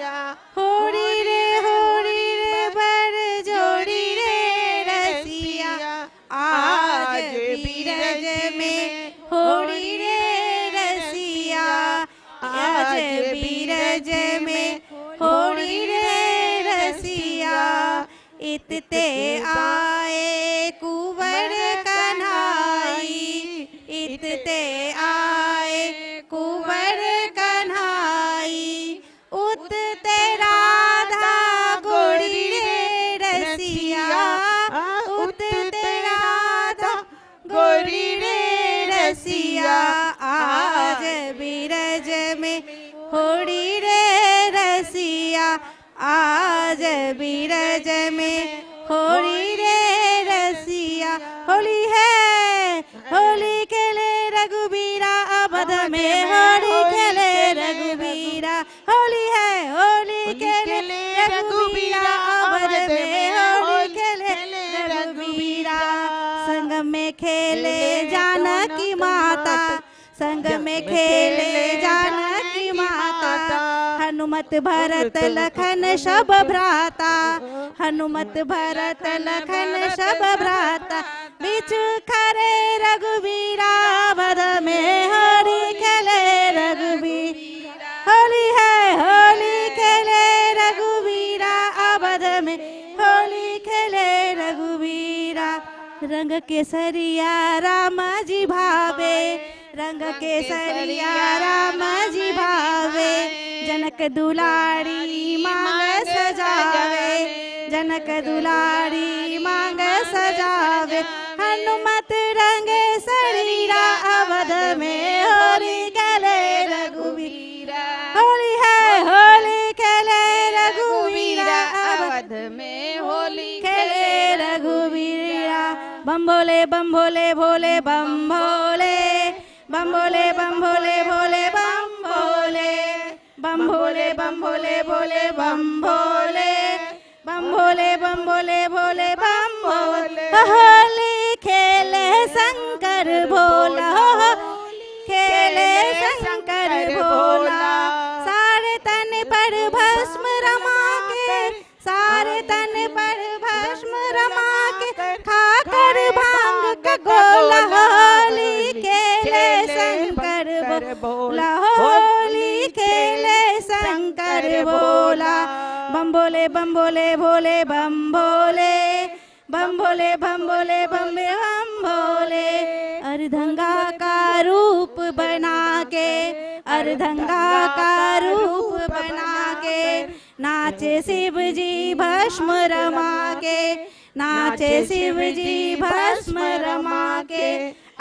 होरी रे बर जोड़ी रे रसिया, आज बीरज में होरी रे रसिया, आज बीरज में होरी रे इतते आए कुंवर कन्हाई, इतते आए कुंवर कन्हाई, उतते राधा गोरी रे रसिया, उतते राधा गोरी रे रसिया, आज बिरज में होड़ी रे रसिया, आज बिरज में होली रे रसिया। होली है, होली खेले रघुबीरा, अवध में होली खेले रघुबीरा। होली है, होली खेले रघुबीरा, अवध में होली खेले रघुबीरा। संग में खेले जानकी माता, संग में खेले जानकी माता, हनुमत भरत लखन सब भ्राता, हनुमत भरत लखन सब भ्राता। बीच खरे रघुबीरा, अवध में होली खेले रघुबीरा। होली है, होली खेले रघुबीरा, अवध में होली खेले रघुबीरा। रंग केसरिया राम जी भावे, रंग केसरिया राम जी भावे। जनक दुलारी मांग सजावे, जनक दुलारी मांग सजावे। हनुमत रंग शरीरा, अवध में होली खेले रघुबीरा। होली है, होली खेले रघुबीरा, अवध में होली खेले रघुबीरा। बम भोले बम भोले भोले बम भोले, बम भोले बम भोले भोले बम भोले, बम भोले बम भोले भोले बम भोले, बम भोले बम भोले भोले बम भोले। होली खेले शंकर भोला, खेले शंकर भोला। सारे तन पर भस्म रमा के, सारे तन पर भस्म रमा के, खाकर भांग का गोला। होली खेले शंकर भोला, होली खेले शंकर भोला। बम भोले बम भोले भोले बम भोले, बम भोले बम भोले बम बम भोले। अर्धंगा का रूप बना के, अर्धंगा का रूप बना के, नाचे शिव जी भस्म रमा के, नाचे शिव जी भस्म रमा के।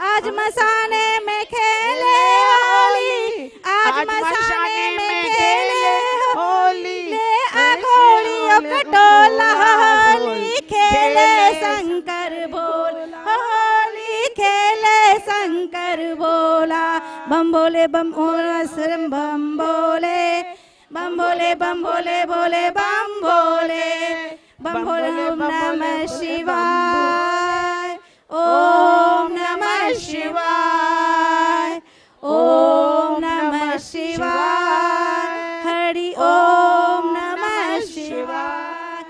आज मसाने में खेले होली, आज मसाने में खेले होली। ले घोड़ियों का टोला, होली खेले शंकर भोला, होली खेले शंकर भोला। बम भोले बम ओम बम भोले, बम भोले बम भोले भोले बम भोले, बम भोले। ओम नमः शिवाय, ओम नमः शिवाय, ओम नमः शिवाय, हरि ओम नमः शिवाय।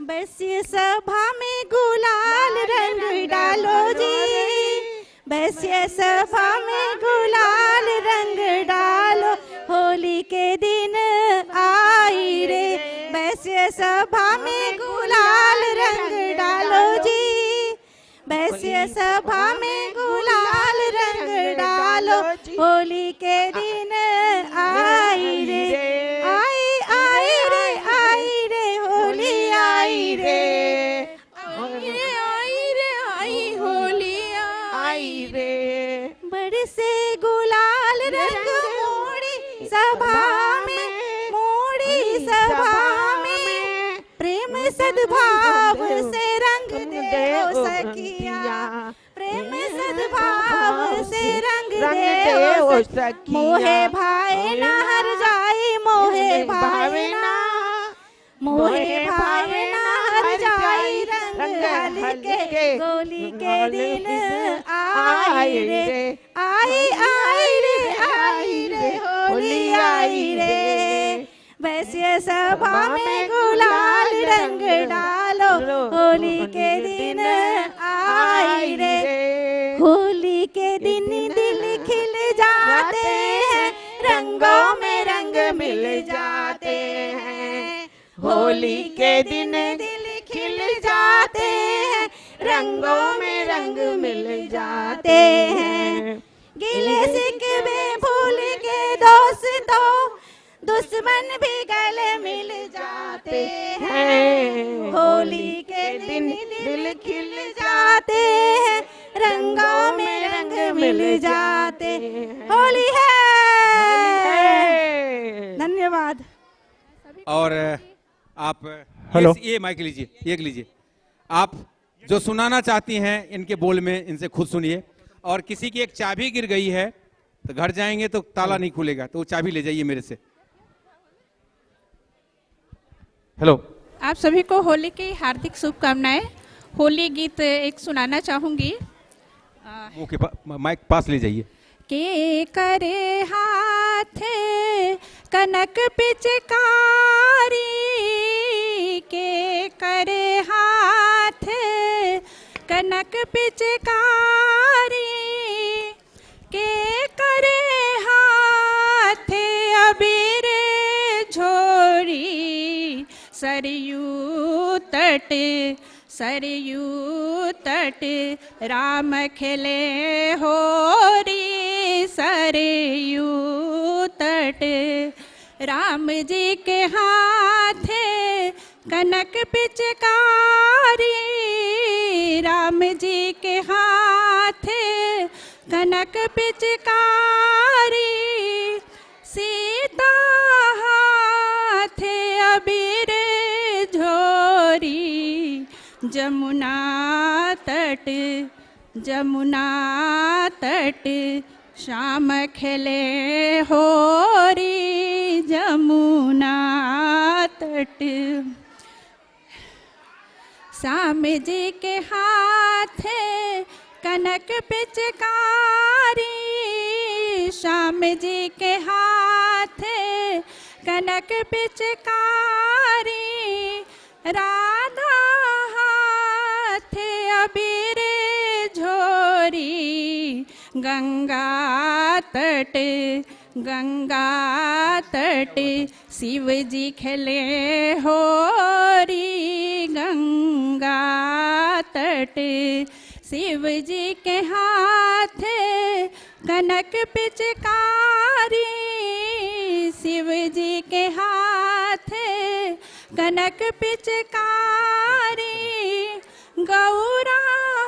वैश्य सभा में गुलाल रंग डालो जी, वैश्य सभा में गुलाल रंग डालो। होली के दिन आई रे, वैश्य सभा में गुलाल रंग डालो जी, वैश्य सभा में गुलाल रंग डालो। होली के दिन आई रे, आई आई रे, आई रे होली आई रे, आई रे आई रे, आई होली आई रे। बरसे गुलाल रंग मोड़ी सभा में, मोड़ी सभा में। प्रेम सद्भाव से रंग दे सखिया, प्रेम सद्भाव से रंग दे सखिया। मोहे भाई ना हर जाए, मोहे भाई ना, मोहे भाई ना हर जाए। रंग हल्के होली के दिन आई रे, आई आई रे, आई रे होली आई रे। वैश्य सभा में गुलाल रंग डालो, होली के दिन आई रे। होली के दिन दिल खिल जाते हैं, रंगों में रंग मिल जाते हैं। होली के दिन दिल खिल जाते जाते हैं, रंगों में रंग मिल जाते हैं। गिले शिकवे भूल के दोस्तों, दुश्मन भी गले मिल जाते हैं। होली के दिन दिल खिल जाते हैं, रंगों में रंग मिल जाते हैं। होली है। धन्यवाद। और आप हेलो। ये माइक लीजिए, ये लीजिए। आप जो सुनाना चाहती हैं इनके बोल में इनसे खुद सुनिए। और किसी की एक चाबी गिर गई है तो घर जाएंगे तो ताला नहीं खुलेगा, तो वो चाबी ले जाइए मेरे से। हेलो। आप सभी को होली की हार्दिक शुभकामनाएं। होली गीत एक सुनाना चाहूंगी। मुंह के माइक पास ले जाइए। के करे हाथ कनक पिचकारी, के करे हाथ कनक पिचकारी, के करे हाथ अबीर झोरी, सरयू तट सरयू तट राम खेले होरी, सरयू तट राम जी के हाथ कनक पिचकारी, राम जी के हाथ कनक पिचकारी, सीता हाथ अबीर झोरी, जमुना तट जमुना तट श्याम खेले होरी, जमुना तट श्याम जी के हाथ कनक पिचकारी, श्याम जी के हाथ कनक पिचकारी, राधा हाथ अबीर झोरी, गंगा तट शिव जी खेले होरी, गंगा तट शिव जी के हाथ कनक पिचकारी, शिव जी के हाथ कनक पिचकारी, गौरा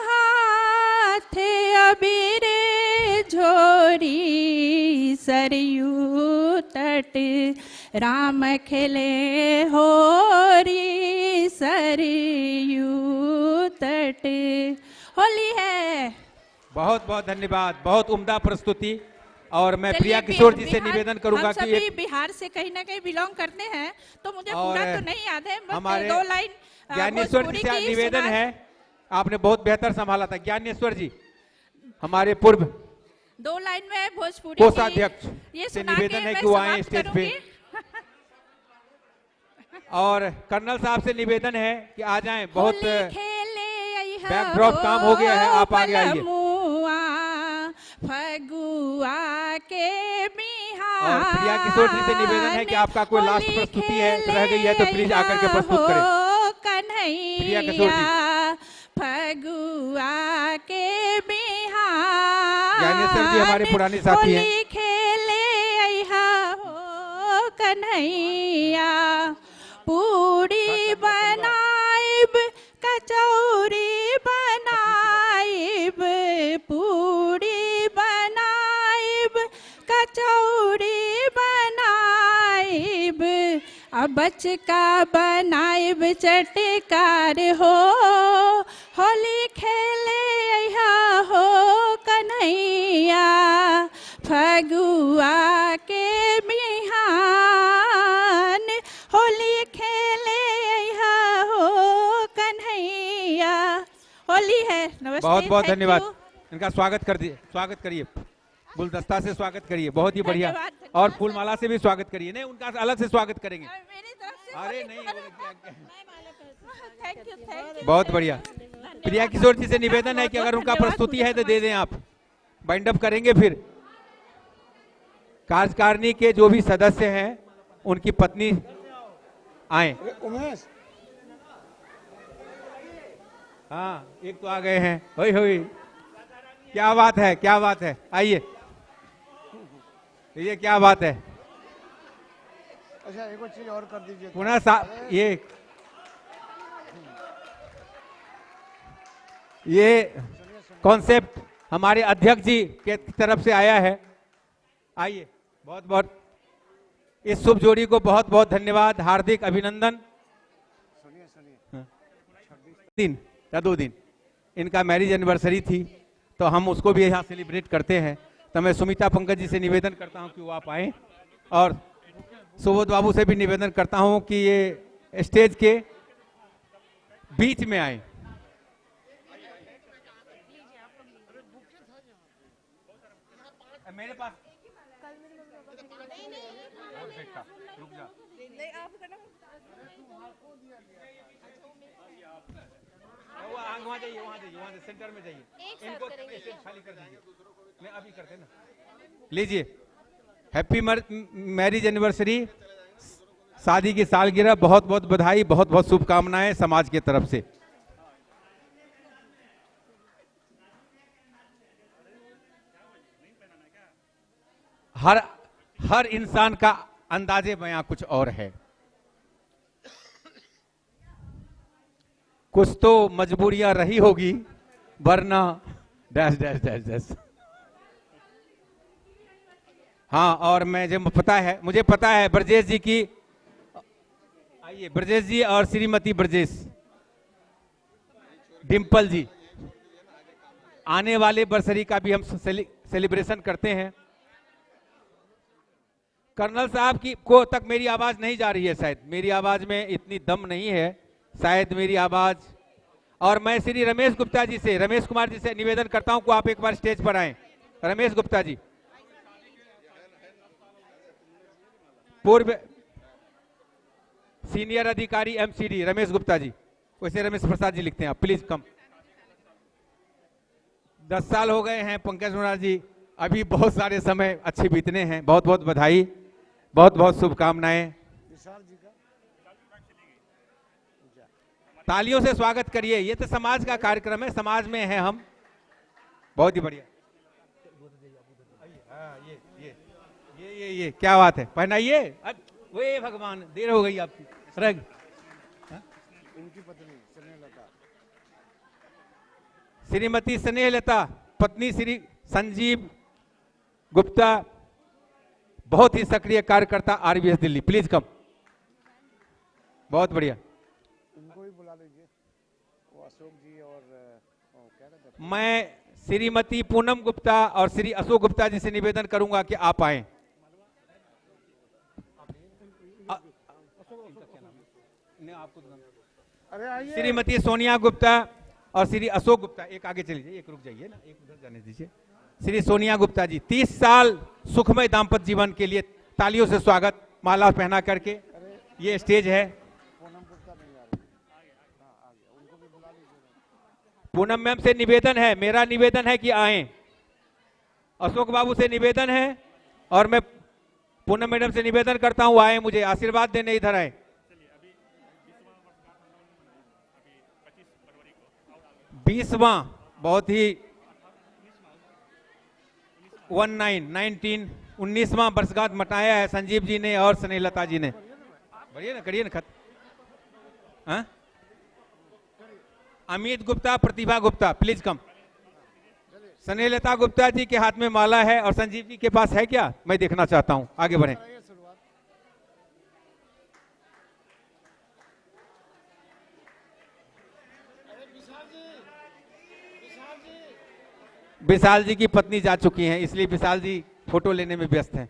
हाथ अबीर झोरी, सरयू तट राम खेले होरी, सरयू तट। होली है। बहुत बहुत धन्यवाद, बहुत उम्दा प्रस्तुति। और मैं प्रिया किशोर जी से निवेदन करूंगा हम कि सभी बिहार से कहीं ना कहीं बिलोंग करते हैं, तो मुझे पूरा तो नहीं याद है, बस हमारे 2 लाइन ज्ञानेश्वर जी से निवेदन है, आपने बहुत बेहतर संभाला था। ज्ञानेश्वर जी हमारे पूर्व 2 लाइन में भोजपुरी कोषाध्यक्ष से निवेदन है कि वो आए स्टेज पे। और कर्नल साहब से निवेदन है कि आ जाएं, बहुत बैकड्रॉप काम हो गया है, आप आगे आइए। फगुआ के बिहार। और प्रिया किशोर जी से निवेदन है कि आपका कोई लास्ट प्रस्तुति है रह गई है तो प्लीज आकर के प्रस्तुत करें। प्रिया किशोर जी। फगुआ के बिहार। ज्ञानेश्वर जी हमारे पुराने साथी हैं। होली खेले हो कन्हैया, पूरी बनाइब कचौरी बनाइब, पूरी बनाइब कचौरी बनाइब, अब बचका बनाइब चटकार हो, होली खेले हो कन्हैया, फगुआ के बिहान, होली खेले हो कन्हैया। होली है। नमस्ते। बहुत बहुत धन्यवाद। इनका स्वागत कर दिए, स्वागत करिए, गुलदस्ता से स्वागत करिए, बहुत ही बढ़िया। और फूलमाला से भी स्वागत करिए। नहीं, उनका अलग से स्वागत करेंगे। अरे नहीं, बहुत बढ़िया। प्रिया किशोर जी से निवेदन है कि अगर उनका प्रस्तुति है तो दे दें, आप बाइंड अप करेंगे। फिर कार्यकारिणी के जो भी सदस्य हैं उनकी पत्नी आए। हाँ, एक तो आ गए हैं। होई होई, क्या बात है, क्या बात है, आइए। ये क्या बात है। अच्छा एक और चीज और कर दीजिए पुनः ये कॉन्सेप्ट हमारे अध्यक्ष जी के तरफ से आया है। आइए, बहुत बहुत इस शुभ जोड़ी को बहुत बहुत धन्यवाद, हार्दिक अभिनंदन। दिन या 2 दिन इनका मैरिज एनिवर्सरी थी, तो हम उसको भी यहाँ सेलिब्रेट करते हैं। तो मैं सुमिता पंकज जी से निवेदन करता हूँ कि वो आप आए, और सुबोध बाबू से भी निवेदन करता हूँ कि ये स्टेज के बीच में आए। मेरे पास रुक जा, वहाँ जाइए, वहाँ जाइए, सेंटर में जाइए, इनको स्टेज खाली कर दीजिए। मैं अभी करते ना, लीजिए। हैप्पी मैरिज एनिवर्सरी, शादी की सालगिरह, बहुत बहुत बधाई, बहुत बहुत शुभकामनाएं समाज की तरफ से। हर इंसान का अंदाजे बयां कुछ और है। कुछ तो मजबूरियां रही होगी, वरना डैश डैश डैश डैश। हाँ, और मुझे पता है ब्रजेश जी की, आइए ब्रजेश जी और श्रीमती ब्रजेश डिम्पल जी, आने वाले बरसरी का भी हम सेलिब्रेशन करते हैं। कर्नल साहब की को तक मेरी आवाज नहीं जा रही है, शायद मेरी आवाज में इतनी दम नहीं है, शायद मेरी आवाज। और मैं श्री रमेश गुप्ता जी से, रमेश कुमार जी से निवेदन करता हूं कि आप एक बार स्टेज पर आएं। रमेश गुप्ता जी, पूर्व सीनियर अधिकारी एमसीडी रमेश गुप्ता जी, वैसे रमेश प्रसाद जी लिखते हैं आप, प्लीज कम। 10 साल हो गए हैं पंकज मुरार जी, अभी बहुत सारे समय अच्छे बीतने हैं। बहुत बहुत बधाई, बहुत बहुत शुभकामनाएं। तालियों से स्वागत करिए, ये तो समाज का कार्यक्रम है, समाज में है हम। बहुत ही बढ़िया। ये क्या बात है, पहनाइए। वे भगवान, देर हो गई आपकी। रग उनकी पत्नी स्नेहलता, श्रीमती स्नेहलता, पत्नी श्री संजीव गुप्ता, बहुत ही सक्रिय कार्यकर्ता आरबीएस दिल्ली, प्लीज कम। बहुत बढ़िया। उनको भी बुला लीजिए, वो अशोक जी और क्या कहते हैं। मैं श्रीमती पूनम गुप्ता और श्री अशोक गुप्ता जी से निवेदन करूंगा कि आप आए। श्रीमती सोनिया गुप्ता और श्री अशोक गुप्ता, एक आगे चलिए, एक रुक जाइए ना, एक उधर जाने दीजिए। श्री सोनिया गुप्ता जी, 30 साल सुखमय दाम्पत्य जीवन के लिए तालियों से स्वागत, माला पहना करके। ये स्टेज है। पूनम मैम से निवेदन है, मेरा निवेदन है कि आए। अशोक बाबू से निवेदन है, और मैं पूनम मैडम से निवेदन करता हूं आए, मुझे आशीर्वाद देने इधर आए। 20वां बहुत ही 19वां वर्षगांठ मनाया है संजीव जी ने और स्नेहलता जी ने। बढ़िया ना, करिए ना खत। हाँ? अमित गुप्ता, प्रतिभा गुप्ता, प्लीज कम। स्नेहलता गुप्ता जी के हाथ में माला है, और संजीव जी के पास है क्या, मैं देखना चाहता हूं। आगे बढ़े। विशाल जी की पत्नी जा चुकी हैं, इसलिए विशाल जी फोटो लेने में व्यस्त हैं।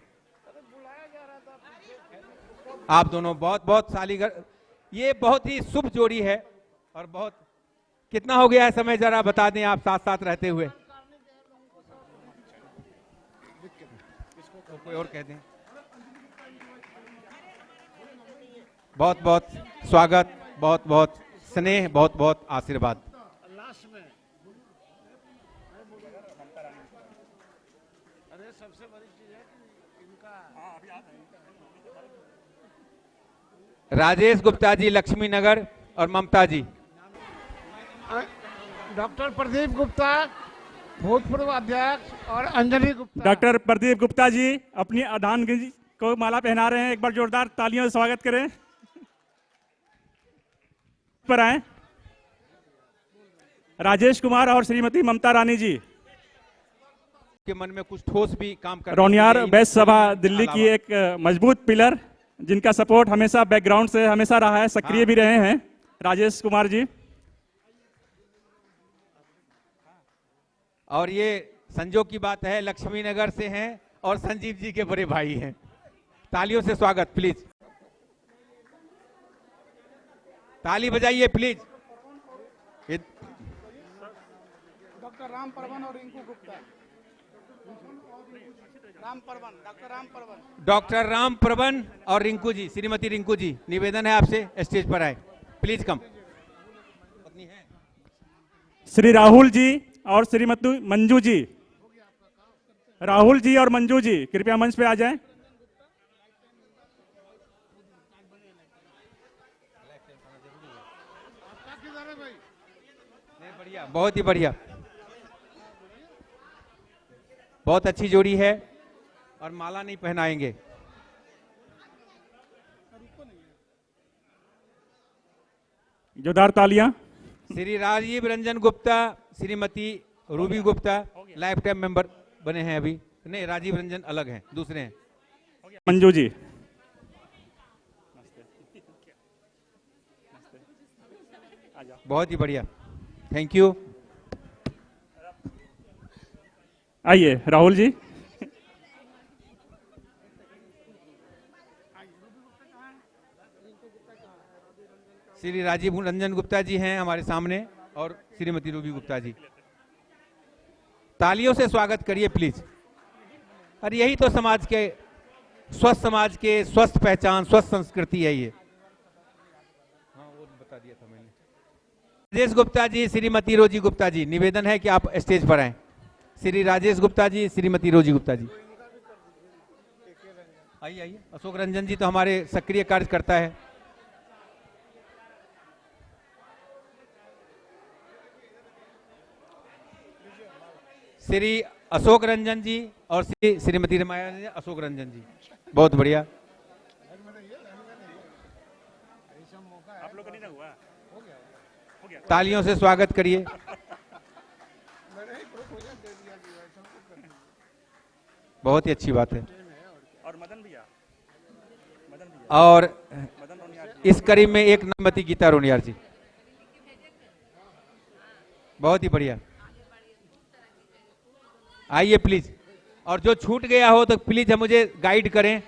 आप दोनों बहुत बहुत सालीगर, ये बहुत ही शुभ जोड़ी है। और बहुत, कितना हो गया है समय जरा बता दें आप, साथ साथ रहते हुए। तो कोई और कह दें। बहुत बहुत स्वागत, बहुत बहुत स्नेह, बहुत बहुत आशीर्वाद। राजेश गुप्ता जी, लक्ष्मी नगर, और ममता जी। डॉक्टर प्रदीप गुप्ता भूतपूर्व अध्यक्ष और अंजलि गुप्ता। डॉक्टर प्रदीप गुप्ता जी अपनी अर्धांगिनी को माला पहना रहे हैं, एक बार जोरदार तालियों से स्वागत करें। पर आए राजेश कुमार और श्रीमती ममता रानी जी के मन में कुछ ठोस भी काम कर रौनियार बेस्ट सभा दिल्ली की एक मजबूत पिलर, जिनका सपोर्ट हमेशा बैकग्राउंड से हमेशा रहा है, सक्रिय भी रहे हैं, राजेश कुमार जी। और ये संजोग की बात है, लक्ष्मी नगर से हैं और संजीव जी के बड़े भाई हैं। तालियों से स्वागत प्लीज, ताली बजाइए प्लीज। डॉक्टर राम परवन और रिंकू गुप्ता। राम परवन, डॉक्टर राम परवन। डॉक्टर राम परवन और रिंकू जी, श्रीमती रिंकू जी, निवेदन है आपसे स्टेज पर आए प्लीज कम। श्री राहुल जी और श्रीमती मंजू जी, राहुल जी और मंजू जी कृपया मंच पे आ जाएं। बढ़िया, बहुत ही बढ़िया, बहुत अच्छी जोड़ी है और माला नहीं पहनाएंगे। जोरदार तालियां। Shri Rajiv Ranjan Gupta, Shrimati Ruby Gupta life time member बने हैं अभी। नहीं, राजीव रंजन अलग हैं, दूसरे हैं। मंजू जी, बहुत ही बढ़िया, थैंक यू। आइए राहुल जी। श्री राजीव रंजन गुप्ता जी हैं हमारे सामने और श्रीमती रूबी गुप्ता जी, तालियों से स्वागत करिए प्लीज। और यही तो समाज के स्वस्थ पहचान, स्वस्थ संस्कृति है ये। हाँ, वो बता दिया था मैंने। राजेश गुप्ता जी, श्रीमती रोजी गुप्ता जी, निवेदन है कि आप स्टेज पर आएं। श्री राजेश गुप्ता जी, श्रीमती रोजी गुप्ता जी, आइए आइए। अशोक रंजन जी तो हमारे सक्रिय कार्यकर्ता है। श्री अशोक रंजन जी और श्रीमती रमाया अशोक रंजन जी, बहुत बढ़िया। आप लोग का नहीं ना हुआ? तालियों से स्वागत करिए। बहुत ही अच्छी बात है। और मदन भैया, और इस करीब में एक नमती गीता रोनियार जी, बहुत ही बढ़िया। आइए प्लीज, और जो छूट गया हो तो प्लीज हम मुझे गाइड करें।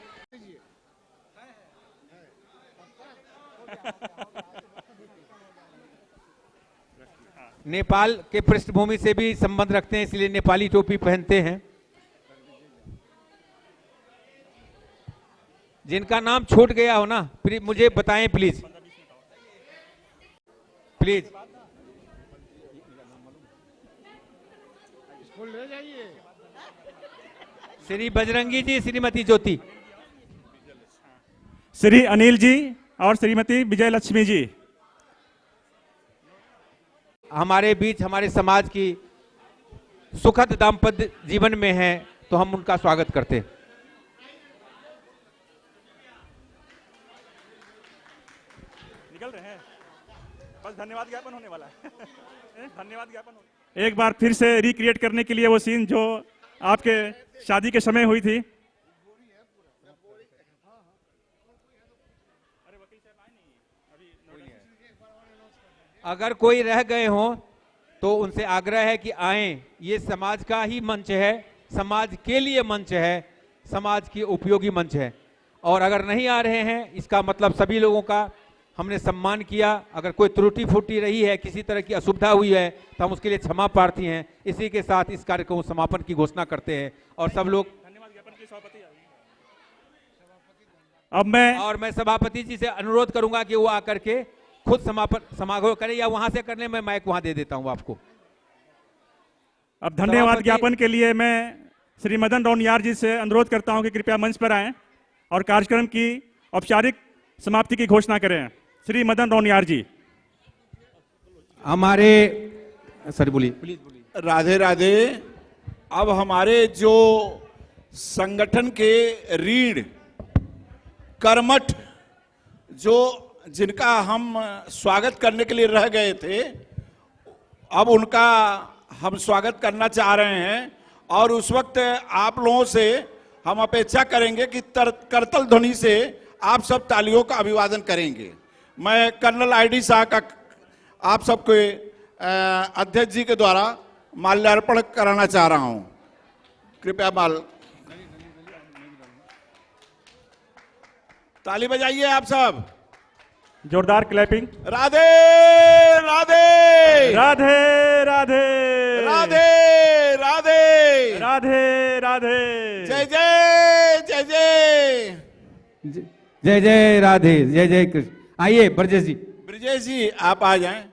नेपाल के पृष्ठभूमि से भी संबंध रखते हैं, इसलिए नेपाली टोपी पहनते हैं। जिनका नाम छूट गया हो ना, मुझे बताएं प्लीज, प्लीज। ले जाइए। श्री बजरंगी जी, श्रीमती ज्योति, श्री अनिल जी और श्रीमती विजय लक्ष्मी जी हमारे बीच, हमारे समाज की सुखद दाम्पत्य जीवन में हैं, तो हम उनका स्वागत करते हैं। निकल रहे हैं, बस धन्यवाद ज्ञापन होने वाला है। धन्यवाद ज्ञापन। एक बार फिर से रिक्रिएट करने के लिए वो सीन जो आपके शादी के समय हुई थी। अगर कोई रह गए हों तो उनसे आग्रह है कि आएं। ये समाज का ही मंच है, समाज के लिए मंच है, समाज की उपयोगी मंच है। और अगर नहीं आ रहे हैं, इसका मतलब सभी लोगों का हमने सम्मान किया। अगर कोई त्रुटि फूटी रही है, किसी तरह की असुविधा हुई है, तो हम उसके लिए क्षमा प्रार्थी हैं। इसी के साथ इस कार्यक्रम समापन की घोषणा करते हैं और सब लोग अब मैं सभापति जी से अनुरोध करूंगा कि वो आकर के खुद समापन समारोह करें, या वहां से करने में माइक वहां दे देता हूं आपको। अब धन्यवाद ज्ञापन के लिए मैं श्री मदन रौनियार जी से अनुरोध करता हूं कि कृपया मंच पर आएं और कार्यक्रम की औपचारिक समाप्ति की घोषणा करें। श्री मदन रौनियार जी। हमारे सर बोलिए, प्लीज बोलिए। राधे राधे। अब हमारे जो संगठन के रीढ़ कर्मठ जो जिनका हम स्वागत करने के लिए रह गए थे, अब उनका हम स्वागत करना चाह रहे हैं। और उस वक्त आप लोगों से हम अपेक्षा करेंगे कि करतल ध्वनि से आप सब तालियों का अभिवादन करेंगे। मैं कर्नल आईडी शाह का आप सबको अध्यक्ष जी के द्वारा माल्यार्पण कराना चाह रहा हूं। कृपया ताली बजाइए आप सब, जोरदार क्लैपिंग। राधे राधे राधे राधे राधे राधे राधे राधे। जय जय जय जय जय जय राधे, जय जय कृष्ण। आइए ब्रजेश जी। ब्रजेश जी आप आ जाएं।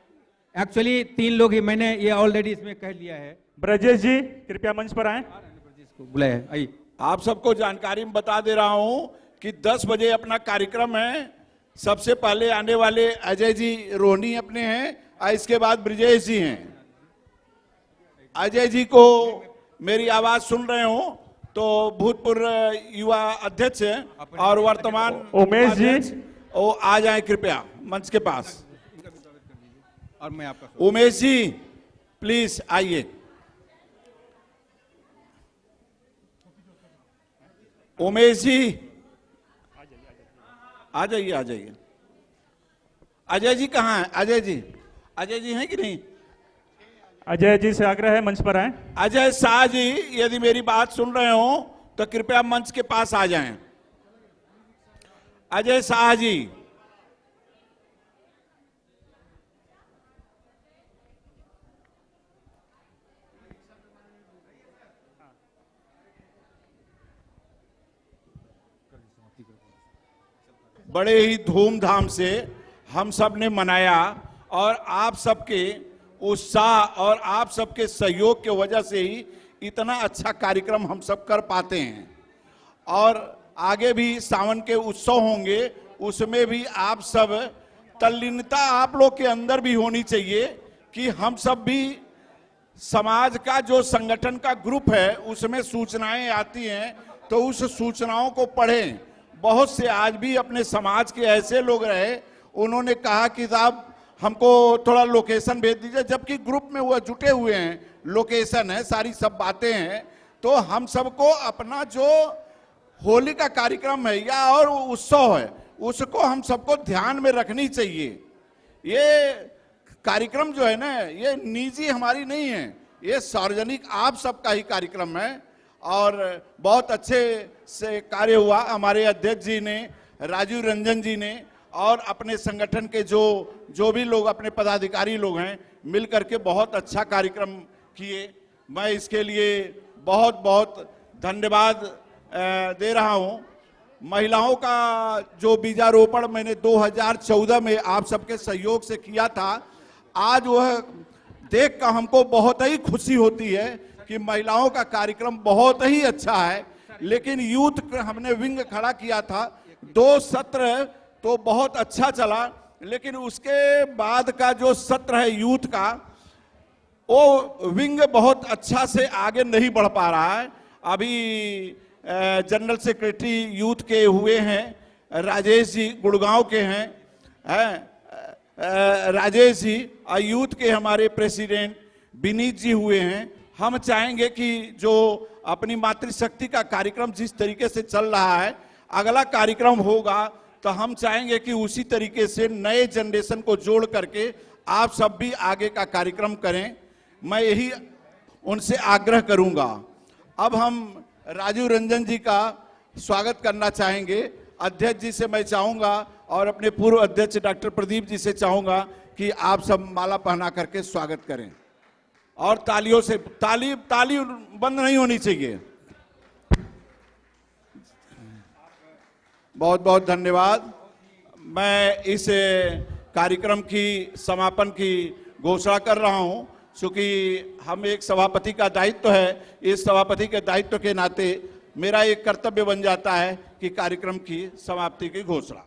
एक्चुअली 3 लोग ही, मैंने ये ऑलरेडी इसमें कह लिया है। ब्रजेश जी कृपया मंच पर आएं। ब्रजेश को बुलाया, आइए। आप सबको जानकारी में बता दे रहा हूं कि 10 बजे अपना कार्यक्रम है। सबसे पहले आने वाले अजय जी रोहिणी अपने हैं और इसके बाद ब्रजेश जी हैं। अजय जी को मेरी आवाज सुन रहे हो तो भूतपूर्व युवा अध्यक्ष और वर्तमान उमेश जी, वो आ जाएं कृपया मंच के पास। और मैं आपका उमेश जी प्लीज आइए। उमेश जी आ जाइए, आ जाइए। अजय जी कहाँ हैं? अजय जी हैं कि नहीं? अजय जी से आग्रह है मंच पर आएं। अजय शाह जी यदि मेरी बात सुन रहे हो तो कृपया मंच के पास आ जाएं। अजय शाह जी। बड़े ही धूमधाम से हम सब ने मनाया और आप सबके उत्साह और आप सबके सहयोग की वजह से ही इतना अच्छा कार्यक्रम हम सब कर पाते हैं। और आगे भी सावन के उत्सव होंगे, उसमें भी आप सब तल्लीनता आप लोग के अंदर भी होनी चाहिए कि हम सब भी समाज का जो संगठन का ग्रुप है उसमें सूचनाएं आती हैं तो उस सूचनाओं को पढ़ें। बहुत से आज भी अपने समाज के ऐसे लोग रहे, उन्होंने कहा कि साहब हमको थोड़ा लोकेशन भेज दीजिए, जबकि ग्रुप में वो जुटे हुए हैं, लोकेशन है, सारी सब बातें हैं। तो हम सबको अपना जो होली का कार्यक्रम है या और उत्सव है उसको हम सबको ध्यान में रखनी चाहिए। ये कार्यक्रम जो है ना, ये निजी हमारी नहीं है, ये सार्वजनिक आप सबका ही कार्यक्रम है। और बहुत अच्छे से कार्य हुआ। हमारे अध्यक्ष जी ने, राजीव रंजन जी ने और अपने संगठन के जो भी लोग अपने पदाधिकारी लोग हैं मिल करके बहुत अच्छा कार्यक्रम किए। मैं इसके लिए बहुत बहुत धन्यवाद दे रहा हूं। महिलाओं का जो बीजारोपण मैंने 2014 में आप सबके सहयोग से किया था, आज वह देख कर हमको बहुत ही खुशी होती है कि महिलाओं का कार्यक्रम बहुत ही अच्छा है। लेकिन यूथ हमने विंग खड़ा किया था, 2 सत्र तो बहुत अच्छा चला, लेकिन उसके बाद का जो सत्र है यूथ का, वो विंग बहुत अच्छा से आगे नहीं बढ़ पा रहा है। अभी जनरल सेक्रेटरी यूथ के हुए हैं राजेश जी, गुड़गांव के हैं राजेश जी, और यूथ के हमारे प्रेसिडेंट विनीत जी हुए हैं। हम चाहेंगे कि जो अपनी मातृशक्ति का कार्यक्रम जिस तरीके से चल रहा है, अगला कार्यक्रम होगा तो हम चाहेंगे कि उसी तरीके से नए जनरेशन को जोड़ करके आप सब भी आगे का कार्यक्रम करें। मैं यही उनसे आग्रह करूंगा। अब हम राजीव रंजन जी का स्वागत करना चाहेंगे। अध्यक्ष जी से मैं चाहूंगा और अपने पूर्व अध्यक्ष डॉक्टर प्रदीप जी से चाहूंगा कि आप सब माला पहना करके स्वागत करें। और तालियों से ताली बंद नहीं होनी चाहिए। बहुत बहुत धन्यवाद। मैं इस कार्यक्रम की समापन की घोषणा कर रहा हूं। चूंकि हम एक सभापति का दायित्व है, इस सभापति के दायित्व के नाते मेरा एक कर्तव्य बन जाता है कि कार्यक्रम की समाप्ति की घोषणा।